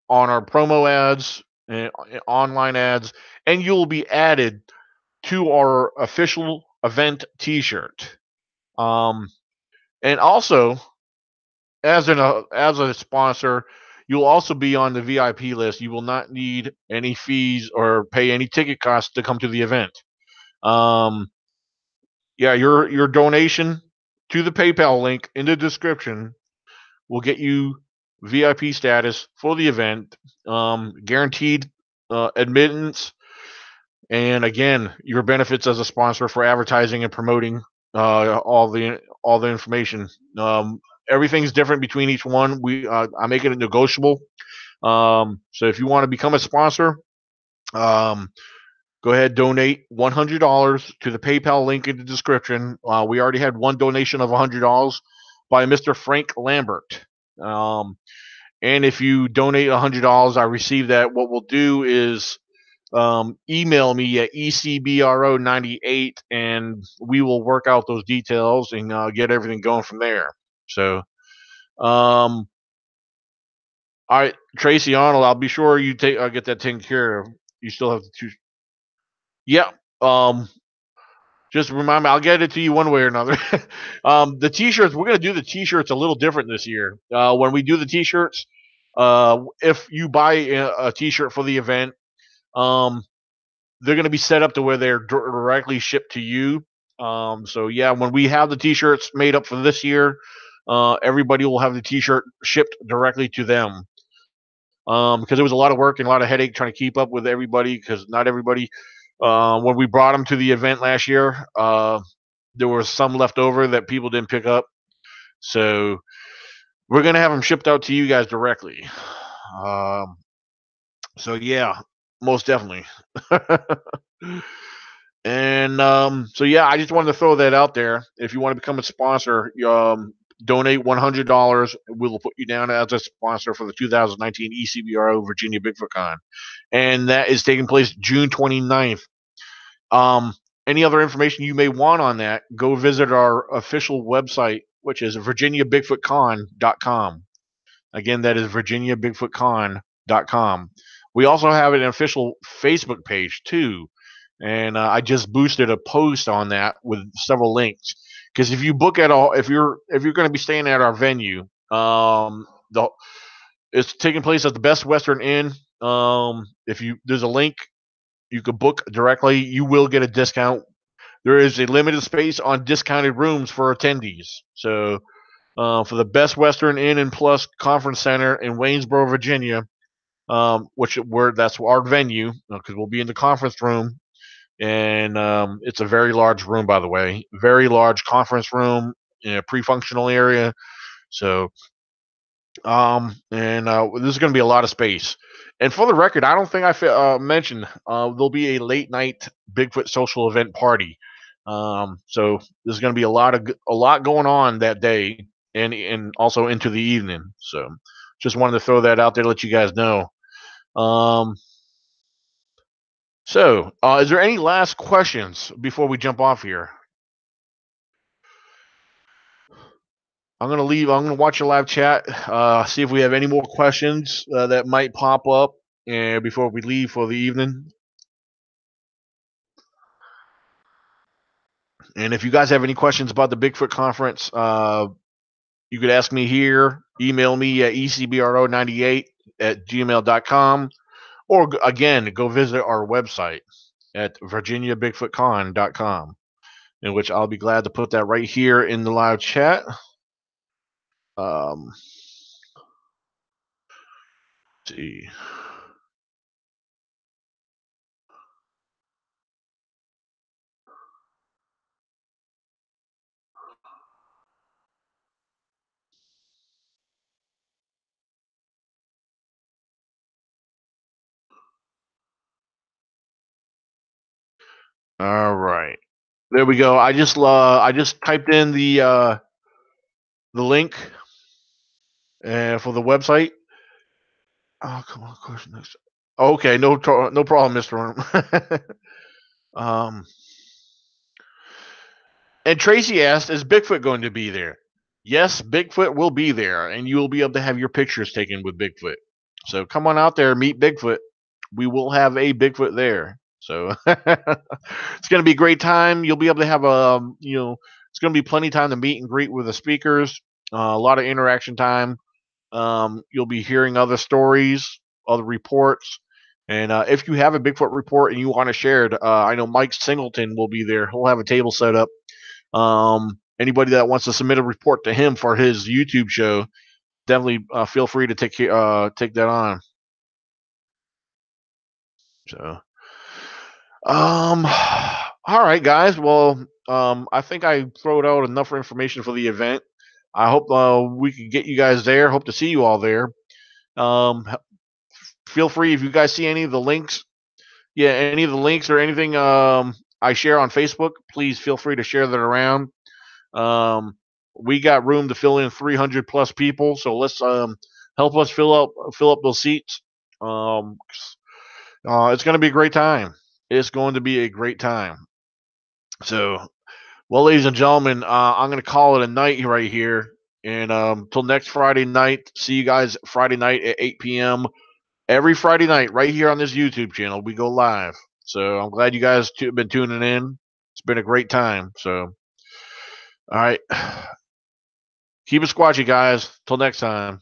A: on our promo ads and online ads, and you'll be added to our official event T-shirt. And also, as a sponsor, you'll also be on the VIP list. You will not need any fees or pay any ticket costs to come to the event. Your donation to the PayPal link in the description will get you VIP status for the event, guaranteed admittance, and again, your benefits as a sponsor for advertising and promoting all the information. Everything's different between each one. I make it negotiable. So if you want to become a sponsor, go ahead, donate $100 to the PayPal link in the description. We already had one donation of $100 by Mr. Frank Lambert. And if you donate $100, I receive that. What we'll do is email me at ECBRO98, and we will work out those details and get everything going from there. So, all right, Tracy Arnold, I'll be sure I'll get that taken care of. You still have to choose. Yeah. Just remind me, I'll get it to you one way or another. The T-shirts, we're going to do the T-shirts a little different this year. When we do the T-shirts, if you buy a T-shirt for the event, they're going to be set up to where they're directly shipped to you. When we have the T-shirts made up for this year, everybody will have the T-shirt shipped directly to them. Because it was a lot of work and a lot of headache trying to keep up with everybody, because not everybody, when we brought them to the event last year, there was some left over that people didn't pick up. So we're going to have them shipped out to you guys directly. Most definitely. And I just wanted to throw that out there. If you want to become a sponsor, donate $100. We will put you down as a sponsor for the 2019 ECBRO Virginia Bigfoot Con, and that is taking place June 29th. Any other information you may want on that, go visit our official website, which is virginiabigfootcon.com. Again, that is virginiabigfootcon.com. We also have an official Facebook page too, and I just boosted a post on that with several links. Because if you book at all, if you're going to be staying at our venue, it's taking place at the Best Western Inn. There's a link, you could book directly. You will get a discount. There is a limited space on discounted rooms for attendees. So for the Best Western Inn and Plus Conference Center in Waynesboro, Virginia, that's our venue, because we'll be in the conference room. And it's a very large room, by the way, very large conference room in a pre-functional area. So, this is going to be a lot of space. And for the record, I don't think I mentioned there'll be a late night Bigfoot social event party. So there's going to be a lot going on that day, and also into the evening. So just wanted to throw that out there to let you guys know. So, is there any last questions before we jump off here? I'm gonna watch your live chat. See if we have any more questions that might pop up before we leave for the evening. And if you guys have any questions about the Bigfoot conference, you could ask me here. Email me at ecbro98@gmail.com, or again, go visit our website at virginiabigfootcon.com, in which I'll be glad to put that right here in the live chat. Let's see. All right, there we go. I just typed in the link for the website. Oh, come on, question next. Okay, no problem, Mr. Worm. And Tracy asked, "Is Bigfoot going to be there?" Yes, Bigfoot will be there, and you will be able to have your pictures taken with Bigfoot. So come on out there, meet Bigfoot. We will have a Bigfoot there. So it's going to be a great time. You'll be able to have it's going to be plenty of time to meet and greet with the speakers. A lot of interaction time. You'll be hearing other stories, other reports. And if you have a Bigfoot report and you want to share it, I know Mike Singleton will be there. He'll have a table set up. Anybody that wants to submit a report to him for his YouTube show, definitely feel free to take that on. So, all right, guys. Well, I think I throwed out enough information for the event. I hope we can get you guys there. Hope to see you all there. Feel free if you guys see any of the links. Yeah, any of the links or anything I share on Facebook, please feel free to share that around. We got room to fill in 300 plus people, so let's help us fill up those seats. It's going to be a great time. It's going to be a great time. So, well, ladies and gentlemen, I'm going to call it a night right here. And till next Friday night, see you guys Friday night at 8 p.m. Every Friday night, right here on this YouTube channel, we go live. So I'm glad you guys have been tuning in. It's been a great time. So, all right. Keep it squatchy, guys. Till next time.